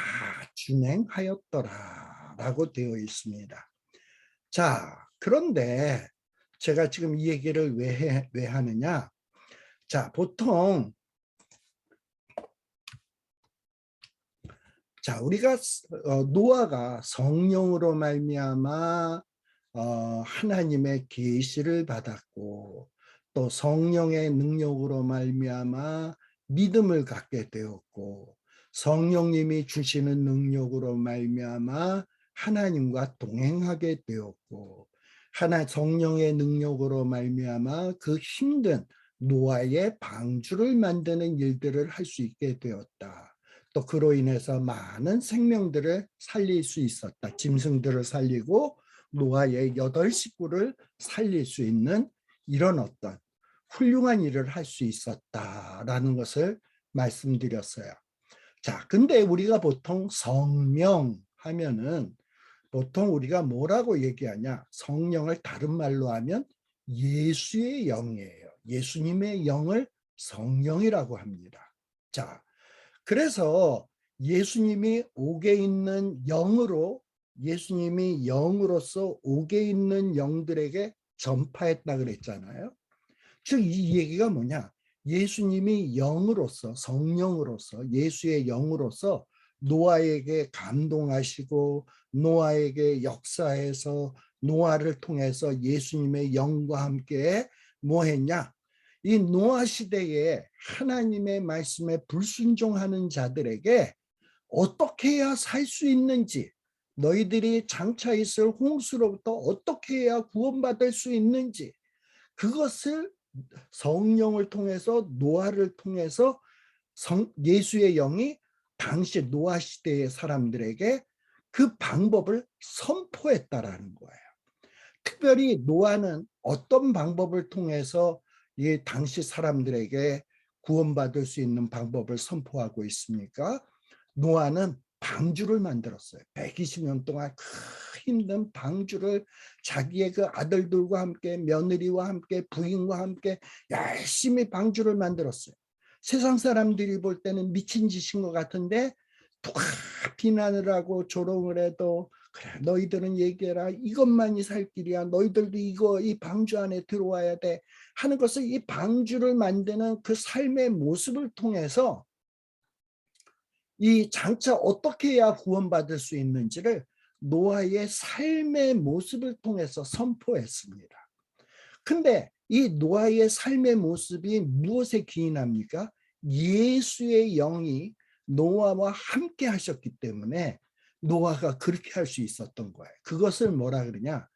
준행하였더라 라고 되어 있습니다. 자, 그런데 제가 지금 이 얘기를 왜 하느냐? 자, 보통 우리가 노아가 성령으로 말미암아 하나님의 계시를 받았고 또 성령의 능력으로 말미암아 믿음을 갖게 되었고 성령님이 주시는 능력으로 말미암아 하나님과 동행하게 되었고 성령의 능력으로 말미암아 그 힘든 노아의 방주를 만드는 일들을 할 수 있게 되었다. 또 그로 인해서 많은 생명들을 살릴 수 있었다. 짐승들을 살리고 노아의 8식구를 살릴 수 있는 이런 어떤 훌륭한 일을 할 수 있었다라는 것을 말씀드렸어요. 자, 근데 우리가 보통 성령 하면은 보통 우리가 뭐라고 얘기하냐? 성령을 다른 말로 하면 예수의 영이에요. 예수님의 영을 성령이라고 합니다. 자, 그래서 예수님이 옥에 있는 영으로 예수님이 영으로서 옥에 있는 영들에게 전파했다 그랬잖아요. 즉 이 얘기가 뭐냐? 예수님이 영으로서 성령으로서 예수의 영으로서 노아에게 감동하시고 노아에게 역사해서 노아를 통해서 예수님의 영과 함께 뭐 했냐? 이 노아 시대에 하나님의 말씀에 불순종하는 자들에게 어떻게 해야 살 수 있는지, 너희들이 장차 있을 홍수로부터 어떻게 해야 구원받을 수 있는지, 그것을 성령을 통해서 노아를 통해서 예수의 영이 당시 노아 시대의 사람들에게 그 방법을 선포했다라는 거예요. 특별히 노아는 어떤 방법을 통해서 이 당시 사람들에게 구원받을 수 있는 방법을 선포하고 있습니까? 노아는 방주를 만들었어요. 120년 동안 그 힘든 방주를 자기의 그 아들들과 함께 며느리와 함께 부인과 함께 열심히 방주를 만들었어요. 세상 사람들이 볼 때는 미친 짓인 것 같은데 누가 비난을 하고 조롱을 해도 그래 너희들은 얘기해라 이것만이 살 길이야 너희들도 이 방주 안에 들어와야 돼 하는 것을 이 방주를 만드는 그 삶의 모습을 통해서 이 장차 어떻게 해야 구원받을 수 있는지를 노아의 삶의 모습을 통해서 선포했습니다. 근데 이 노아의 삶의 모습이 무엇에 기인합니까? 예수의 영이 노아와 함께 하셨기 때문에 노아가 그렇게 할 수 있었던 거예요. 그것을 뭐라 그러냐?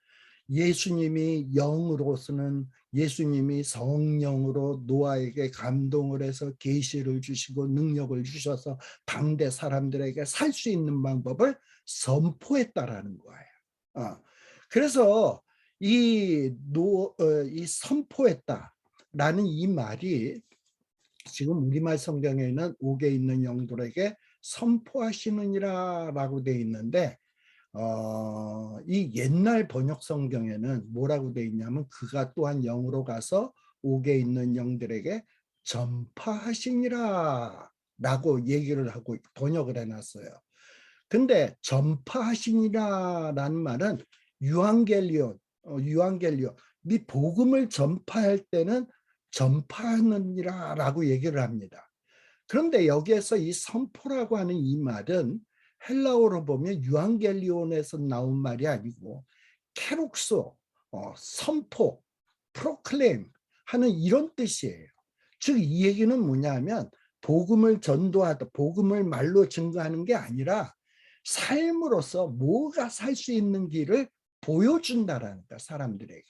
예수님이 영으로서는 예수님이 성령으로 노아에게 감동을 해서 계시를 주시고 능력을 주셔서 당대 사람들에게 살 수 있는 방법을 선포했다라는 거예요. 그래서 이 선포했다라는 이 말이 지금 우리말 성경에는 옥에 있는 영들에게 선포하시느니라라고 되어 있는데 이 옛날 번역 성경에는 뭐라고 되어 있냐면 그가 또한 영으로 가서 옥에 있는 영들에게 전파하시니라 라고 얘기를 하고 번역을 해놨어요. 근데 전파하시니라라는 말은 유앙겔리온, 이 복음을 전파할 때는 전파하느니라 라고 얘기를 합니다. 그런데 여기에서 이 선포라고 하는 이 말은 헬라어로 보면 유앙겔리온에서 나온 말이 아니고 케룩소, 선포, 프로클레임 하는 이런 뜻이에요. 즉 이 얘기는 뭐냐면 복음을 전도하다, 복음을 말로 증거하는 게 아니라 삶으로서 뭐가 살 수 있는 길을 보여준다라는 거야, 사람들에게.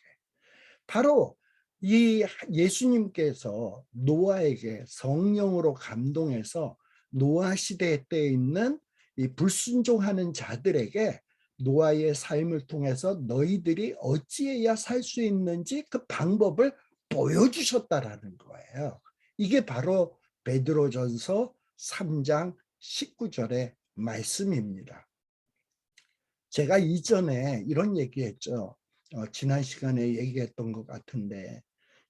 바로 이 예수님께서 노아에게 성령으로 감동해서 노아 시대 때 있는 이 불순종하는 자들에게 노아의 삶을 통해서 너희들이 어찌해야 살 수 있는지 그 방법을 보여주셨다라는 거예요. 이게 바로 베드로전서 3장 19절의 말씀입니다. 제가 이전에 이런 얘기했죠. 지난 시간에 얘기했던 것 같은데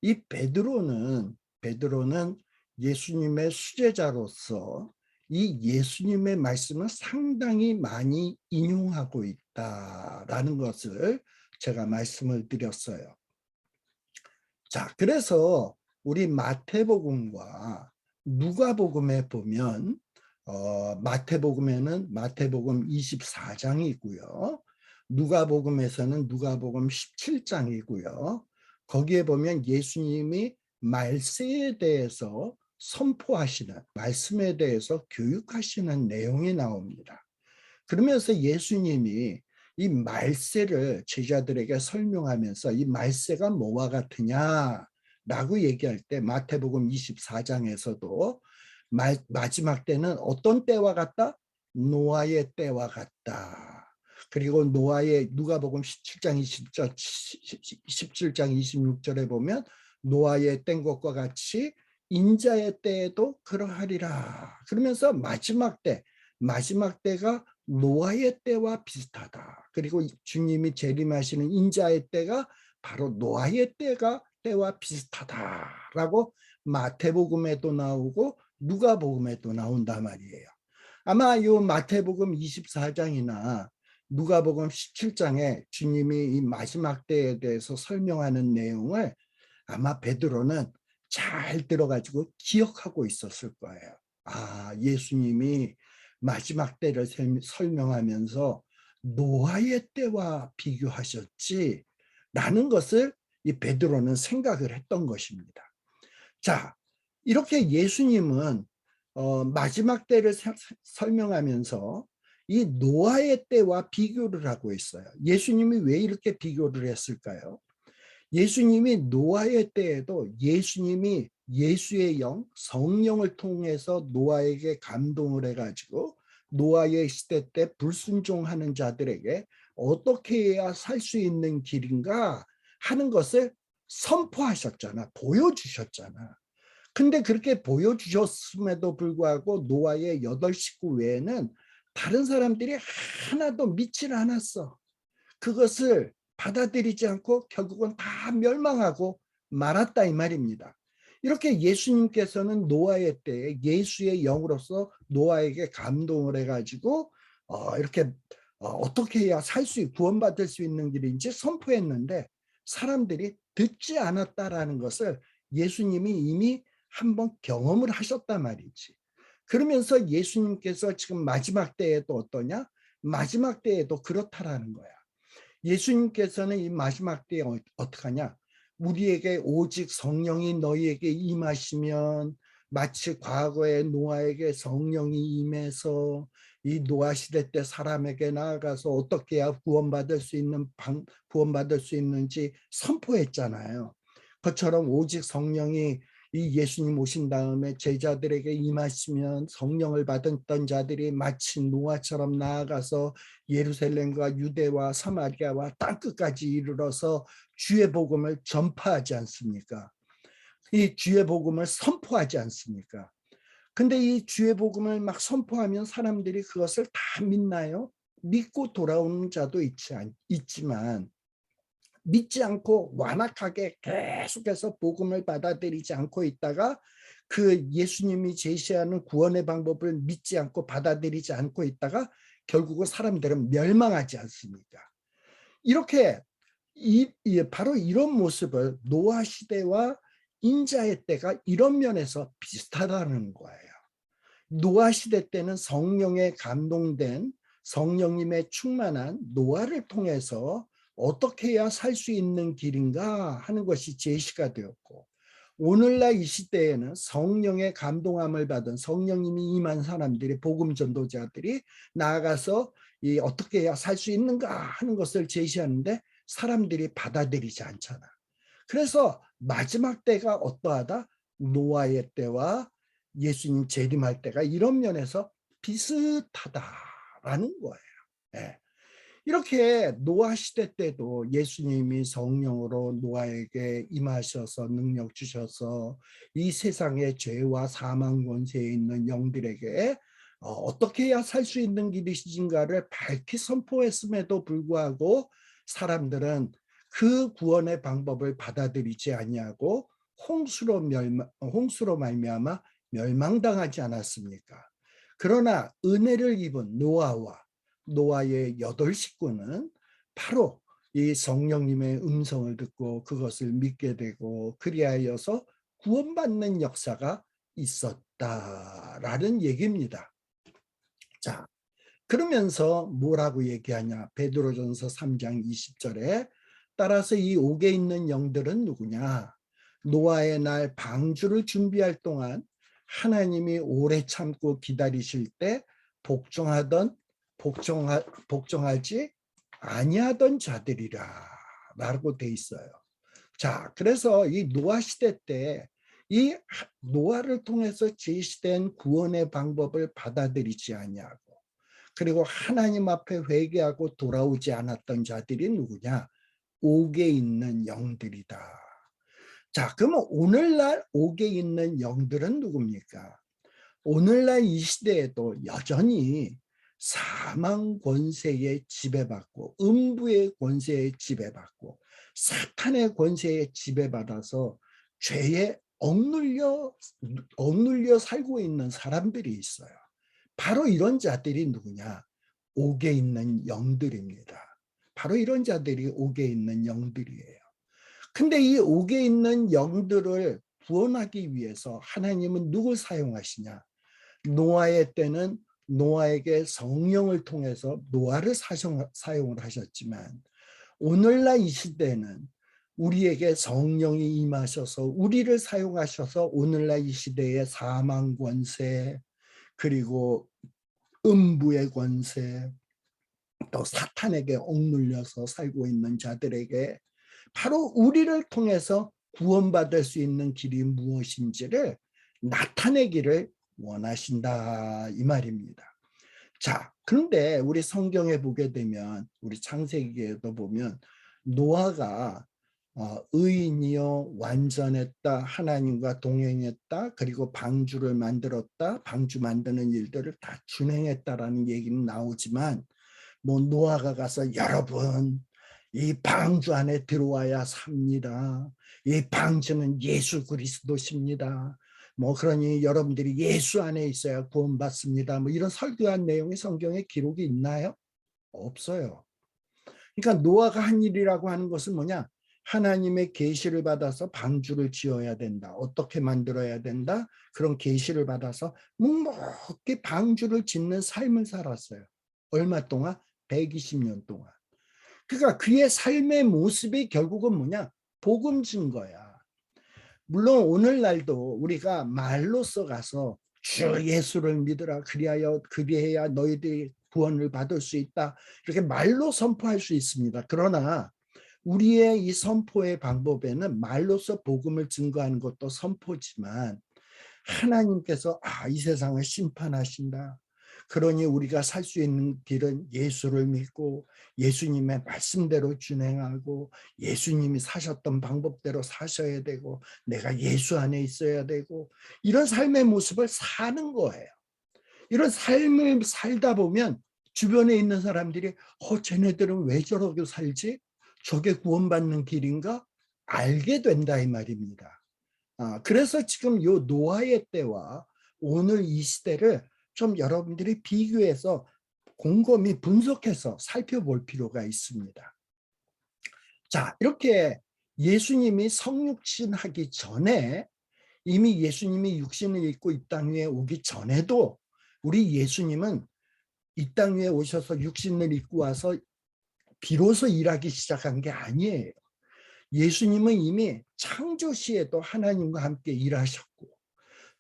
이 베드로는 예수님의 수제자로서 이 예수님의 말씀을 상당히 많이 인용하고 있다라는 것을 제가 말씀을 드렸어요. 자, 그래서 우리 마태복음과 누가복음에 보면 마태복음에는 마태복음 24장이 있고요. 누가복음에서는 누가복음 17장이고요. 거기에 보면 예수님이 말세에 대해서 선포하시는 말씀에 대해서 교육하시는 내용이 나옵니다. 그러면서 예수님이 이 말세를 제자들에게 설명하면서 이 말세가 뭐와 같으냐? 라고 얘기할 때 마태복음 24장에서도 마지막 때는 어떤 때와 같다? 노아의 때와 같다. 그리고 노아의 누가복음 17장 20절 17장 26절에 보면 노아의 땐 것과 같이 인자의 때에도 그러하리라. 그러면서 마지막 때가 노아의 때와 비슷하다. 그리고 주님이 재림하시는 인자의 때가 바로 노아의 때와 비슷하다라고 마태복음에도 나오고 누가복음에도 나온단 말이에요. 아마 이 마태복음 24장이나 누가복음 17장에 주님이 이 마지막 때에 대해서 설명하는 내용을 아마 베드로는 잘 들어가지고 기억하고 있었을 거예요. 아, 예수님이 마지막 때를 설명하면서 노아의 때와 비교하셨지 라는 것을 이 베드로는 생각을 했던 것입니다. 자, 이렇게 예수님은 마지막 때를 설명하면서 이 노아의 때와 비교를 하고 있어요. 예수님이 왜 이렇게 비교를 했을까요? 예수님이 노아의 때에도 예수님이 예수의 영, 성령을 통해서 노아에게 감동을 해가지고 노아의 시대 때 불순종하는 자들에게 어떻게 해야 살 수 있는 길인가 하는 것을 선포하셨잖아. 보여주셨잖아. 근데 그렇게 보여주셨음에도 불구하고 노아의 8 식구 외에는 다른 사람들이 하나도 믿질 않았어. 그것을 받아들이지 않고 결국은 다 멸망하고 말았다 이 말입니다. 이렇게 예수님께서는 노아의 때에 예수의 영으로서 노아에게 감동을 해가지고 이렇게 어떻게 해야 구원받을 수 있는 길인지 선포했는데 사람들이 듣지 않았다라는 것을 예수님이 이미 한번 경험을 하셨단 말이지. 그러면서 예수님께서 지금 마지막 때에도 어떠냐? 마지막 때에도 그렇다라는 거야. 예수님께서는 이 마지막 때에 어떻게 하냐? 우리에게 오직 성령이 너희에게 임하시면 마치 과거에 노아에게 성령이 임해서 이 노아 시대 때 사람에게 나아가서 어떻게 해야 구원받을 수 있는지 선포했잖아요. 그처럼 오직 성령이 이 예수님 오신 다음에 제자들에게 임하시면 성령을 받았던 자들이 마치 노아처럼 나아가서 예루살렘과 유대와 사마리아와 땅끝까지 이르러서 주의 복음을 전파하지 않습니까? 이 주의 복음을 선포하지 않습니까? 근데 이 주의 복음을 막 선포하면 사람들이 그것을 다 믿나요? 믿고 돌아오는 자도 있지만 믿지 않고 완악하게 계속해서 복음을 받아들이지 않고 있다가 그 예수님이 제시하는 구원의 방법을 믿지 않고 받아들이지 않고 있다가 결국은 사람들은 멸망하지 않습니까? 이렇게 바로 이런 모습을 노아 시대와 인자의 때가 이런 면에서 비슷하다는 거예요. 노아 시대 때는 성령에 감동된 성령님의 충만한 노아를 통해서 어떻게 해야 살 수 있는 길인가 하는 것이 제시가 되었고 오늘날 이 시대에는 성령의 감동함을 받은 성령님이 임한 사람들이 복음 전도자들이 나아가서 어떻게 해야 살 수 있는가 하는 것을 제시하는데 사람들이 받아들이지 않잖아. 그래서 마지막 때가 어떠하다? 노아의 때와 예수님 재림할 때가 이런 면에서 비슷하다라는 거예요. 예. 이렇게 노아 시대 때도 예수님이 성령으로 노아에게 임하셔서 능력 주셔서 이 세상의 죄와 사망 권세에 있는 영들에게 어떻게 해야 살 수 있는 길이신가를 밝히 선포했음에도 불구하고 사람들은 그 구원의 방법을 받아들이지 아니하고 홍수로 말미암아 멸망당하지 않았습니까? 그러나 은혜를 입은 노아의 8 식구는 바로 이 성령님의 음성을 듣고 그것을 믿게 되고 그리하여서 구원받는 역사가 있었다라는 얘기입니다. 자, 그러면서 뭐라고 얘기하냐? 베드로전서 3장 20절에 따라서 이 옥에 있는 영들은 누구냐? 노아의 날 방주를 준비할 동안 하나님이 오래 참고 기다리실 때 복종하지 아니하던 자들이라 라고 돼 있어요. 자, 그래서 이 노아 시대 때 이 노아를 통해서 제시된 구원의 방법을 받아들이지 아니하고, 그리고 하나님 앞에 회개하고 돌아오지 않았던 자들이 누구냐? 옥에 있는 영들이다. 자, 그러면 오늘날 옥에 있는 영들은 누굽니까? 오늘날 이 시대에도 여전히 사망 권세에 지배받고, 음부의 권세에 지배받고, 사탄의 권세에 지배받아서 죄에 억눌려 살고 있는 사람들이 있어요. 바로 이런 자들이 누구냐? 옥에 있는 영들입니다. 바로 이런 자들이 옥에 있는 영들이에요. 근데 이 옥에 있는 영들을 구원하기 위해서 하나님은 누굴 사용하시냐? 노아의 때는 노아에게 성령을 통해서 노아를 사용을 하셨지만, 오늘날 이 시대는 우리에게 성령이 임하셔서 우리를 사용하셔서 오늘날 이 시대의 사망 권세, 그리고 음부의 권세, 또 사탄에게 억눌려서 살고 있는 자들에게 바로 우리를 통해서 구원받을 수 있는 길이 무엇인지를 나타내기를 원하신다, 이 말입니다. 자, 그런데 우리 성경에 보게 되면, 우리 창세기에도 보면 노아가 의인이요 완전했다, 하나님과 동행했다, 그리고 방주를 만들었다, 방주 만드는 일들을 다 준행했다라는 얘기는 나오지만, 뭐 노아가 가서 여러분 이 방주 안에 들어와야 삽니다. 이 방주는 예수 그리스도십니다. 뭐 그러니 여러분들이 예수 안에 있어야 구원받습니다. 뭐 이런 설교한 내용이 성경에 기록이 있나요? 없어요. 그러니까 노아가 한 일이라고 하는 것은 뭐냐? 하나님의 계시를 받아서 방주를 지어야 된다. 어떻게 만들어야 된다? 그런 계시를 받아서 묵묵히 방주를 짓는 삶을 살았어요. 얼마 동안? 120년 동안. 그러니까 그의 삶의 모습이 결국은 뭐냐? 복음 증거야. 물론 오늘날도 우리가 말로써 가서 주 예수를 믿으라, 그리해야 너희들이 구원을 받을 수 있다, 이렇게 말로 선포할 수 있습니다. 그러나 우리의 이 선포의 방법에는 말로써 복음을 증거하는 것도 선포지만, 하나님께서 이 세상을 심판하신다, 그러니 우리가 살 수 있는 길은 예수를 믿고 예수님의 말씀대로 준행하고 예수님이 사셨던 방법대로 사셔야 되고 내가 예수 안에 있어야 되고, 이런 삶의 모습을 사는 거예요. 이런 삶을 살다 보면 주변에 있는 사람들이 쟤네들은 왜 저렇게 살지? 저게 구원받는 길인가? 알게 된다, 이 말입니다. 그래서 지금 요 노아의 때와 오늘 이 시대를 좀 여러분들이 비교해서 곰곰이 분석해서 살펴볼 필요가 있습니다. 자, 이렇게 예수님이 성육신하기 전에, 이미 예수님이 육신을 입고 이 땅 위에 오기 전에도 우리 예수님은 이 땅 위에 오셔서 육신을 입고 와서 비로소 일하기 시작한 게 아니에요. 예수님은 이미 창조 시에도 하나님과 함께 일하셨고,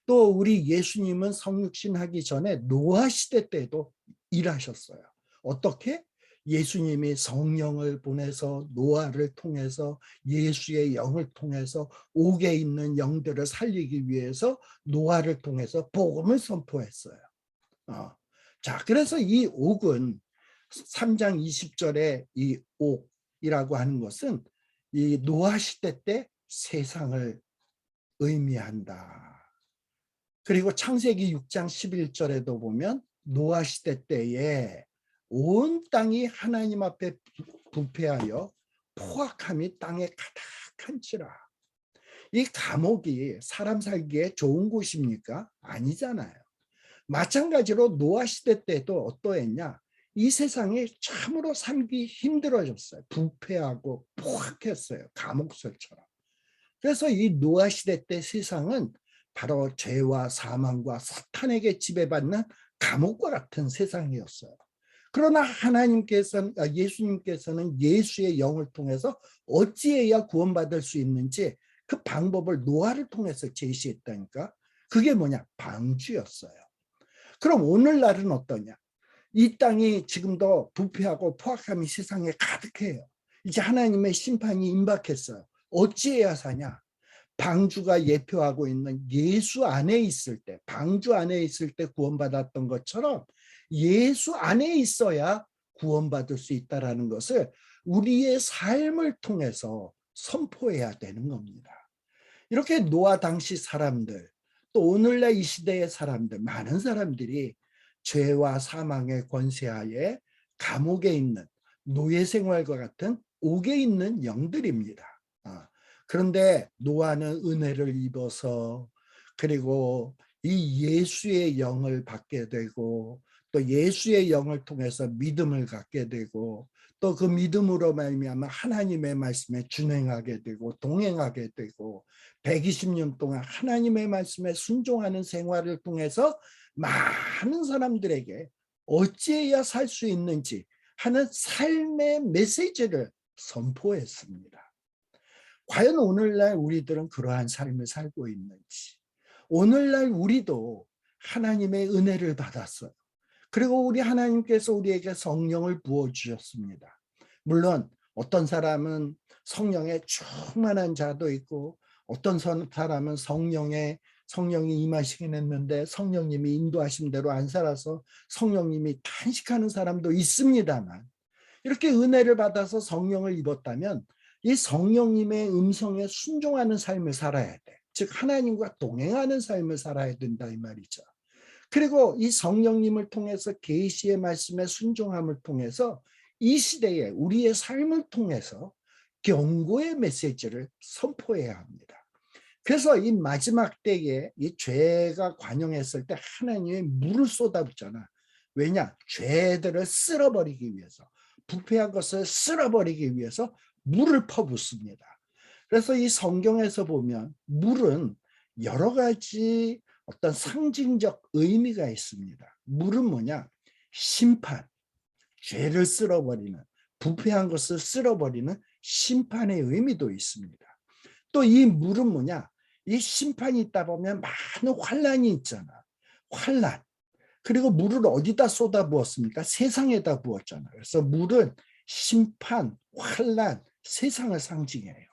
또 우리 예수님은 성육신하기 전에 노아 시대 때도 일하셨어요. 어떻게? 예수님이 성령을 보내서 노아를 통해서 예수의 영을 통해서 옥에 있는 영들을 살리기 위해서 노아를 통해서 복음을 선포했어요. 자, 그래서 이 옥은 3장 20절에 이 옥이라고 하는 것은 이 노아 시대 때 세상을 의미한다. 그리고 창세기 6장 11절에도 보면 노아 시대 때에 온 땅이 하나님 앞에 부패하여 포악함이 땅에 가득한지라. 이 감옥이 사람 살기에 좋은 곳입니까? 아니잖아요. 마찬가지로 노아 시대 때도 어떠했냐? 이 세상이 참으로 살기 힘들어졌어요. 부패하고 포악했어요. 감옥설처럼. 그래서 이 노아 시대 때 세상은 바로 죄와 사망과 사탄에게 지배받는 감옥과 같은 세상이었어요. 그러나 예수님께서는 예수의 영을 통해서 어찌해야 구원받을 수 있는지 그 방법을 노아를 통해서 제시했다니까. 그게 뭐냐? 방주였어요. 그럼 오늘날은 어떠냐? 이 땅이 지금도 부패하고 포악함이 세상에 가득해요. 이제 하나님의 심판이 임박했어요. 어찌해야 사냐? 방주가 예표하고 있는 예수 안에 있을 때, 방주 안에 있을 때 구원받았던 것처럼 예수 안에 있어야 구원받을 수 있다는 것을 우리의 삶을 통해서 선포해야 되는 겁니다. 이렇게 노아 당시 사람들, 또 오늘날 이 시대의 사람들, 많은 사람들이 죄와 사망의 권세하에 감옥에 있는 노예 생활과 같은 옥에 있는 영들입니다. 그런데 노아는 은혜를 입어서, 그리고 이 예수의 영을 받게 되고, 또 예수의 영을 통해서 믿음을 갖게 되고, 또 그 믿음으로 말미암아 하나님의 말씀에 준행하게 되고 동행하게 되고 120년 동안 하나님의 말씀에 순종하는 생활을 통해서 많은 사람들에게 어찌해야 살 수 있는지 하는 삶의 메시지를 선포했습니다. 과연 오늘날 우리들은 그러한 삶을 살고 있는지, 오늘날 우리도 하나님의 은혜를 받았어요. 그리고 우리 하나님께서 우리에게 성령을 부어주셨습니다. 물론 어떤 사람은 성령에 충만한 자도 있고, 어떤 사람은 성령이 임하시긴 했는데 성령님이 인도하신 대로 안 살아서 성령님이 탄식하는 사람도 있습니다만, 이렇게 은혜를 받아서 성령을 입었다면 이 성령님의 음성에 순종하는 삶을 살아야 돼. 즉 하나님과 동행하는 삶을 살아야 된다 이 말이죠. 그리고 이 성령님을 통해서 계시의 말씀에 순종함을 통해서 이 시대에 우리의 삶을 통해서 경고의 메시지를 선포해야 합니다. 그래서 이 마지막 때에 이 죄가 관영했을 때 하나님이 물을 쏟아붓잖아. 왜냐? 죄들을 쓸어버리기 위해서, 부패한 것을 쓸어버리기 위해서 물을 퍼붓습니다. 그래서 이 성경에서 보면 물은 여러 가지 어떤 상징적 의미가 있습니다. 물은 뭐냐? 심판, 죄를 쓸어버리는, 부패한 것을 쓸어버리는 심판의 의미도 있습니다. 또 이 물은 뭐냐? 이 심판이 있다 보면 많은 환란이 있잖아. 환란. 그리고 물을 어디다 쏟아부었습니까? 세상에다 부었잖아요. 그래서 물은 심판, 환란, 세상을 상징해요.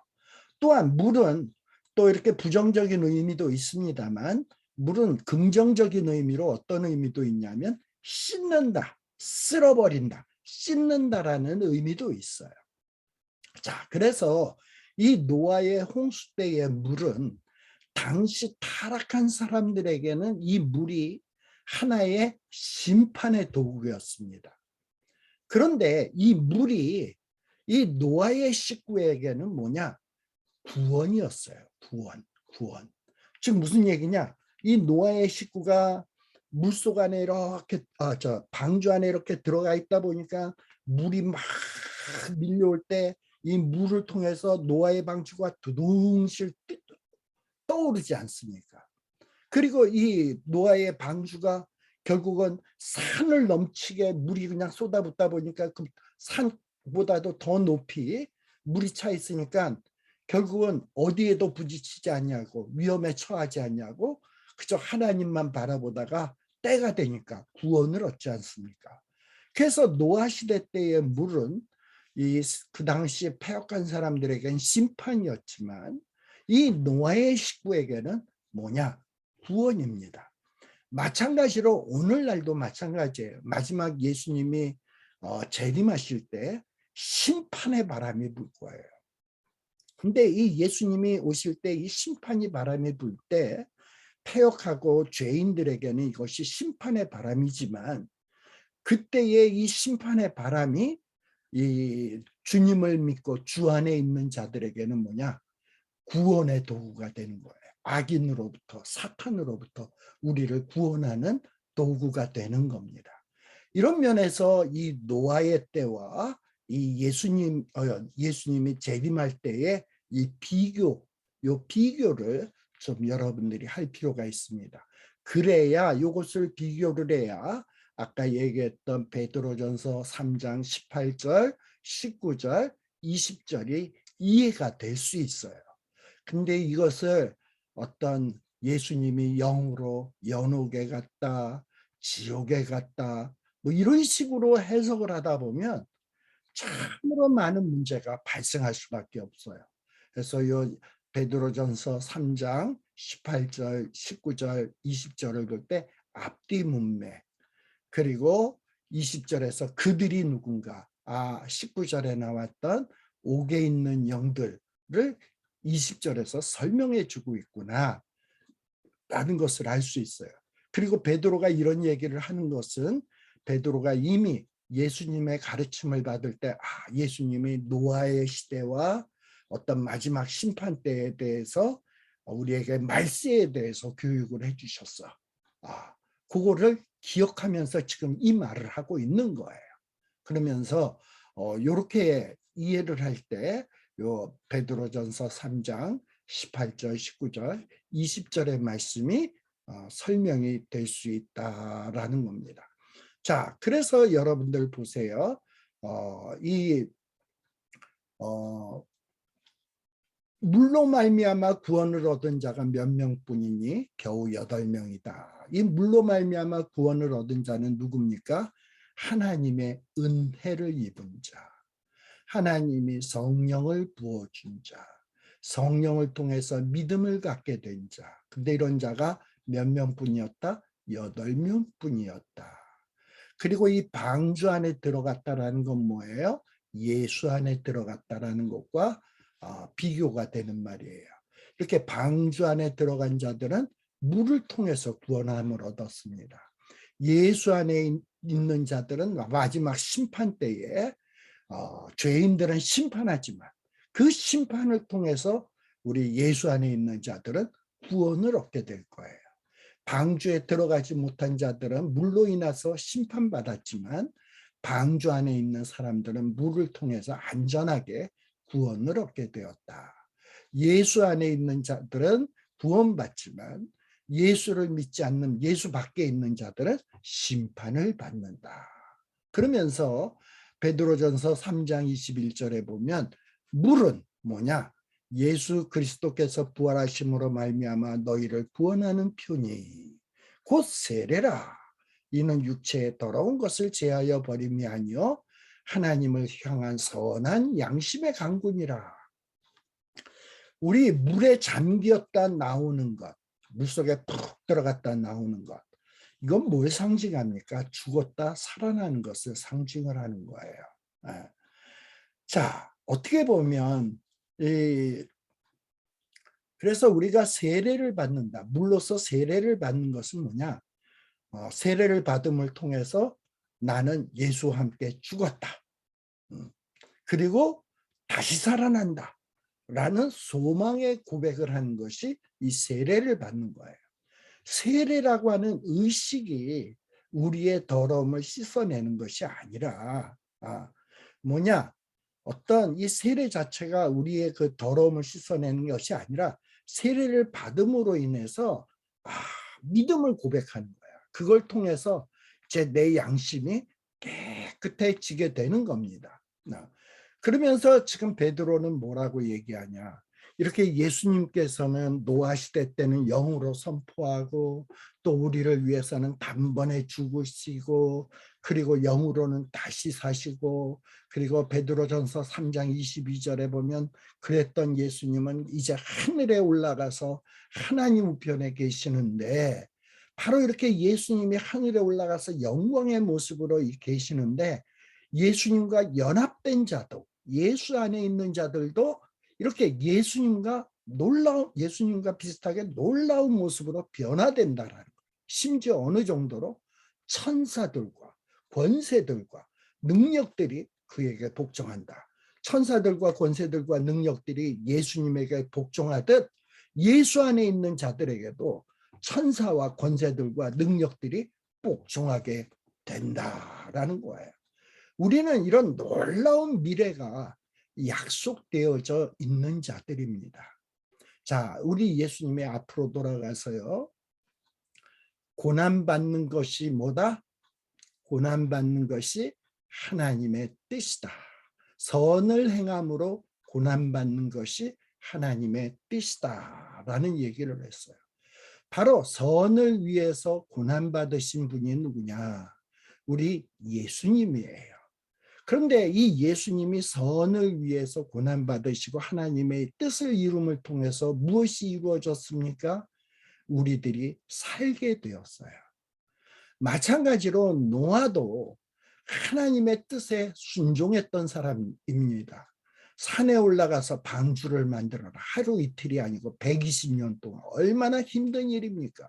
또한 물은 또 이렇게 부정적인 의미도 있습니다만, 물은 긍정적인 의미로 어떤 의미도 있냐면 씻는다, 쓸어버린다, 씻는다라는 의미도 있어요. 자, 그래서 이 노아의 홍수 때의 물은 당시 타락한 사람들에게는 이 물이 하나의 심판의 도구였습니다. 그런데 이 물이 이 노아의 식구에게는 뭐냐? 구원이었어요. 구원. 즉 무슨 얘기냐? 이 노아의 식구가 물속 안에 이렇게 방주 안에 이렇게 들어가 있다 보니까 물이 막 밀려올 때 이 물을 통해서 노아의 방주가 두둥실 떠오르지 않습니까? 그리고 이 노아의 방주가 결국은 산을 넘치게 물이 그냥 쏟아붓다 보니까 그 산보다도 더 높이 물이 차 있으니까 결국은 어디에도 부딪히지 않냐고, 위험에 처하지 않냐고, 그저 하나님만 바라보다가 때가 되니까 구원을 얻지 않습니까? 그래서 노아 시대 때의 물은 그 당시 패역한 사람들에게는 심판이었지만 이 노아의 식구에게는 뭐냐? 구원입니다. 마찬가지로 오늘날도 마찬가지예요. 마지막 예수님이 재림하실 때 심판의 바람이 불 거예요. 근데 이 예수님이 오실 때 이 심판의 바람이 불 때 패역하고 죄인들에게는 이것이 심판의 바람이지만, 그때의 이 심판의 바람이 이 주님을 믿고 주 안에 있는 자들에게는 뭐냐? 구원의 도구가 되는 거예요. 악인으로부터, 사탄으로부터 우리를 구원하는 도구가 되는 겁니다. 이런 면에서 이 노아의 때와 이 예수님이 재림할 때의 이 비교를 좀 여러분들이 할 필요가 있습니다. 그래야 이것을 비교를 해야 아까 얘기했던 베드로전서 3장 18절, 19절, 20절이 이해가 될 수 있어요. 근데 이것을 어떤 예수님이 영으로 연옥에 갔다, 지옥에 갔다, 뭐 이런 식으로 해석을 하다 보면 참으로 많은 문제가 발생할 수밖에 없어요. 그래서 요 베드로전서 3장 18절, 19절, 20절을 볼 때 앞뒤 문맥, 그리고 20절에서 그들이 누군가, 19절에 나왔던 옥에 있는 영들을 20절에서 설명해 주고 있구나 라는 것을 알 수 있어요. 그리고 베드로가 이런 얘기를 하는 것은 베드로가 이미 예수님의 가르침을 받을 때 예수님이 노아의 시대와 어떤 마지막 심판 때에 대해서 우리에게 말세에 대해서 교육을 해주셨어. 그거를 기억하면서 지금 이 말을 하고 있는 거예요. 그러면서 이렇게 이해를 할 때 요 베드로전서 3장 18절, 19절, 20절의 말씀이 설명이 될 수 있다라는 겁니다. 자, 그래서 여러분들 보세요. 물로 말미암아 구원을 얻은 자가 몇 명뿐이니 겨우 8명이다. 이 물로 말미암아 구원을 얻은 자는 누굽니까? 하나님의 은혜를 입은 자, 하나님이 성령을 부어준 자, 성령을 통해서 믿음을 갖게 된 자. 근데 이런 자가 몇 명뿐이었다? 8명뿐이었다. 그리고 이 방주 안에 들어갔다라는 건 뭐예요? 예수 안에 들어갔다라는 것과 비교가 되는 말이에요. 이렇게 방주 안에 들어간 자들은 물을 통해서 구원함을 얻었습니다. 예수 안에 있는 자들은 마지막 심판 때에 죄인들은 심판하지만 그 심판을 통해서 우리 예수 안에 있는 자들은 구원을 얻게 될 거예요. 방주에 들어가지 못한 자들은 물로 인해서 심판받았지만 방주 안에 있는 사람들은 물을 통해서 안전하게 구원을 얻게 되었다. 예수 안에 있는 자들은 구원받지만 예수를 믿지 않는 예수 밖에 있는 자들은 심판을 받는다. 그러면서 베드로전서 3장 21절에 보면 물은 뭐냐? 예수 그리스도께서 부활하심으로 말미암아 너희를 구원하는 표니 곧 세례라. 이는 육체의 더러운 것을 제하여 버림이 아니요 하나님을 향한 선한 양심의 강군이라. 우리 물에 잠겼다 나오는 것, 물속에 푹 들어갔다 나오는 것, 이건 뭘 상징합니까? 죽었다 살아나는 것을 상징을 하는 거예요. 자, 어떻게 보면 그래서 우리가 세례를 받는다. 물로서 세례를 받는 것은 뭐냐? 세례를 받음을 통해서 나는 예수와 함께 죽었다. 그리고 다시 살아난다. 라는 소망의 고백을 하는 것이 이 세례를 받는 거예요. 세례라고 하는 의식이 우리의 더러움을 씻어내는 것이 아니라 뭐냐? 어떤 이 세례 자체가 우리의 그 더러움을 씻어내는 것이 아니라 세례를 받음으로 인해서 믿음을 고백하는 거야. 그걸 통해서 이제 내 양심이 깨끗해지게 되는 겁니다. 그러면서 지금 베드로는 뭐라고 얘기하냐? 이렇게 예수님께서는 노아 시대 때는 영으로 선포하고 또 우리를 위해서는 단번에 죽으시고 그리고 영으로는 다시 사시고 그리고 베드로전서 3장 22절에 보면 그랬던 예수님은 이제 하늘에 올라가서 하나님 우편에 계시는데 바로 이렇게 예수님이 하늘에 올라가서 영광의 모습으로 계시는데 예수님과 연합된 자도 예수 안에 있는 자들도 이렇게 예수님과 비슷하게 놀라운 모습으로 변화된다라는 거예요. 심지어 어느 정도로 천사들과 권세들과 능력들이 그에게 복종한다. 천사들과 권세들과 능력들이 예수님에게 복종하듯 예수 안에 있는 자들에게도 천사와 권세들과 능력들이 복종하게 된다라는 거예요. 우리는 이런 놀라운 미래가 약속되어져 있는 자들입니다. 자, 우리 예수님의 앞으로 돌아가서요. 고난받는 것이 뭐다? 고난받는 것이 하나님의 뜻이다. 선을 행함으로 고난받는 것이 하나님의 뜻이다. 라는 얘기를 했어요. 바로 선을 위해서 고난받으신 분이 누구냐? 우리 예수님이에요. 그런데 이 예수님이 선을 위해서 고난받으시고 하나님의 뜻을 이룸을 통해서 무엇이 이루어졌습니까? 우리들이 살게 되었어요. 마찬가지로 노아도 하나님의 뜻에 순종했던 사람입니다. 산에 올라가서 방주를 만들어라. 하루 이틀이 아니고 120년 동안 얼마나 힘든 일입니까?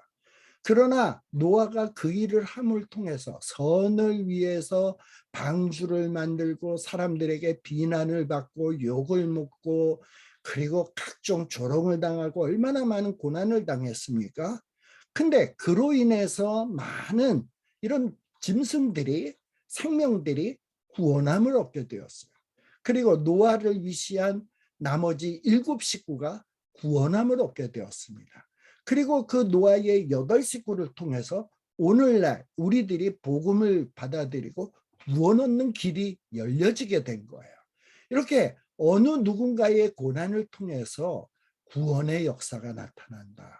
그러나 노아가 그 일을 함을 통해서 선을 위해서 방주를 만들고 사람들에게 비난을 받고 욕을 먹고 그리고 각종 조롱을 당하고 얼마나 많은 고난을 당했습니까? 근데 그로 인해서 많은 이런 짐승들이 생명들이 구원함을 얻게 되었어요. 그리고 노아를 위시한 나머지 7식구가 구원함을 얻게 되었습니다. 그리고 그 노아의 8식구를 통해서 오늘날 우리들이 복음을 받아들이고 구원 얻는 길이 열려지게 된 거예요. 이렇게 어느 누군가의 고난을 통해서 구원의 역사가 나타난다.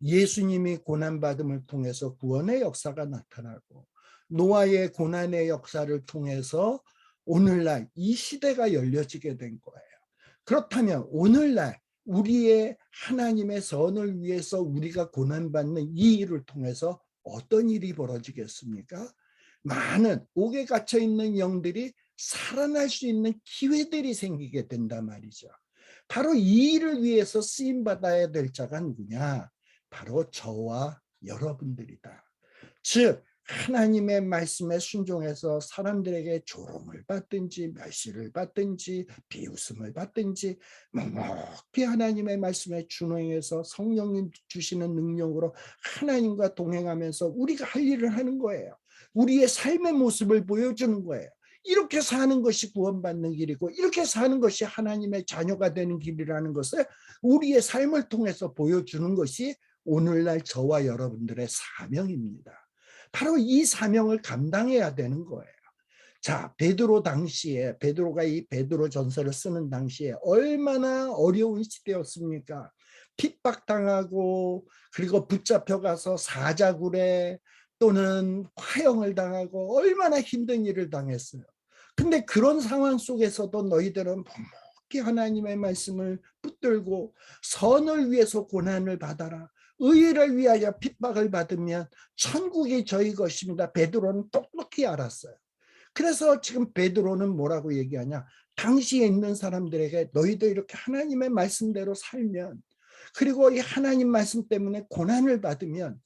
예수님이 고난받음을 통해서 구원의 역사가 나타나고 노아의 고난의 역사를 통해서 오늘날 이 시대가 열려지게 된 거예요. 그렇다면 오늘날 우리의 하나님의 선을 위해서 우리가 고난받는 이 일을 통해서 어떤 일이 벌어지겠습니까? 많은 옥에 갇혀 있는 영들이 살아날 수 있는 기회들이 생기게 된단 말이죠. 바로 이 일을 위해서 쓰임받아야 될 자가 누구냐? 바로 저와 여러분들이다. 즉 하나님의 말씀에 순종해서 사람들에게 조롱을 받든지 멸시를 받든지 비웃음을 받든지 묵묵히 하나님의 말씀에 준행해서 성령님 주시는 능력으로 하나님과 동행하면서 우리가 할 일을 하는 거예요. 우리의 삶의 모습을 보여주는 거예요. 이렇게 사는 것이 구원받는 길이고 이렇게 사는 것이 하나님의 자녀가 되는 길이라는 것을 우리의 삶을 통해서 보여주는 것이 오늘날 저와 여러분들의 사명입니다. 바로 이 사명을 감당해야 되는 거예요. 자, 베드로 당시에 베드로가 이 베드로 전서를 쓰는 당시에 얼마나 어려운 시대였습니까? 핍박당하고 그리고 붙잡혀가서 사자굴에 또는 화형을 당하고 얼마나 힘든 일을 당했어요. 근데 그런 상황 속에서도 너희들은 묵묵히 하나님의 말씀을 붙들고 선을 위해서 고난을 받아라. 의를 위하여 핍박을 받으면 천국이 저희 것입니다. 베드로는 똑똑히 알았어요. 그래서 지금 베드로는 뭐라고 얘기하냐? 당시에 있는 사람들에게 너희도 이렇게 하나님의 말씀대로 살면 그리고 이 하나님 말씀 때문에 고난을 받으면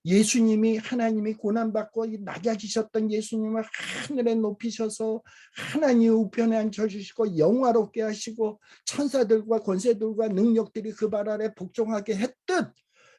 예수님이 하나님이 고난받고 낮아지셨던 예수님을 하늘에 높이셔서 하나님 우편에 앉혀주시고 영화롭게 하시고 천사들과 권세들과 능력들이 그 발 아래 복종하게 했듯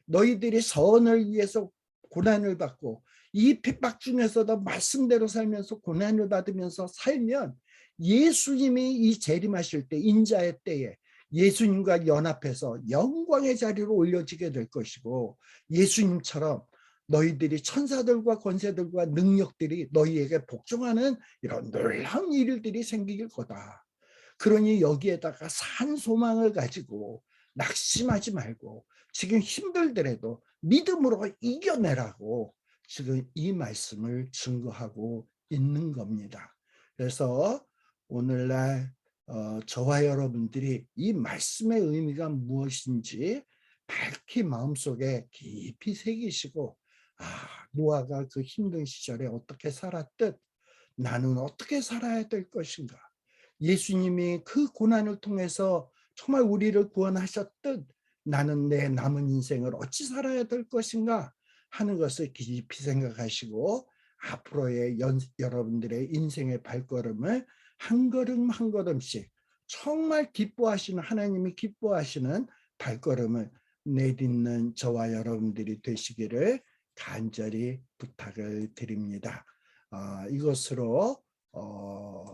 너희들이 선을 위해서 고난을 받고 이 핍박 중에서도 말씀대로 살면서 고난을 받으면서 살면 예수님이 이 재림하실 때 인자의 때에 예수님과 연합해서 영광의 자리로 올려지게 될 것이고 예수님처럼 너희들이 천사들과 권세들과 능력들이 너희에게 복종하는 이런 놀라운 일들이 생길 거다. 그러니 여기에다가 산 소망을 가지고 낙심하지 말고 지금 힘들더라도 믿음으로 이겨내라고 지금 이 말씀을 증거하고 있는 겁니다. 그래서 오늘날 저와 여러분들이 이 말씀의 의미가 무엇인지 밝히 마음속에 깊이 새기시고 노아가 그 힘든 시절에 어떻게 살았듯 나는 어떻게 살아야 될 것인가. 예수님이 그 고난을 통해서 정말 우리를 구원하셨듯 나는 내 남은 인생을 어찌 살아야 될 것인가 하는 것을 깊이 생각하시고 앞으로의 여러분들의 인생의 발걸음을 한 걸음 한 걸음씩 정말 기뻐하시는 하나님이 기뻐하시는 발걸음을 내딛는 저와 여러분들이 되시기를 간절히 부탁을 드립니다. 이것으로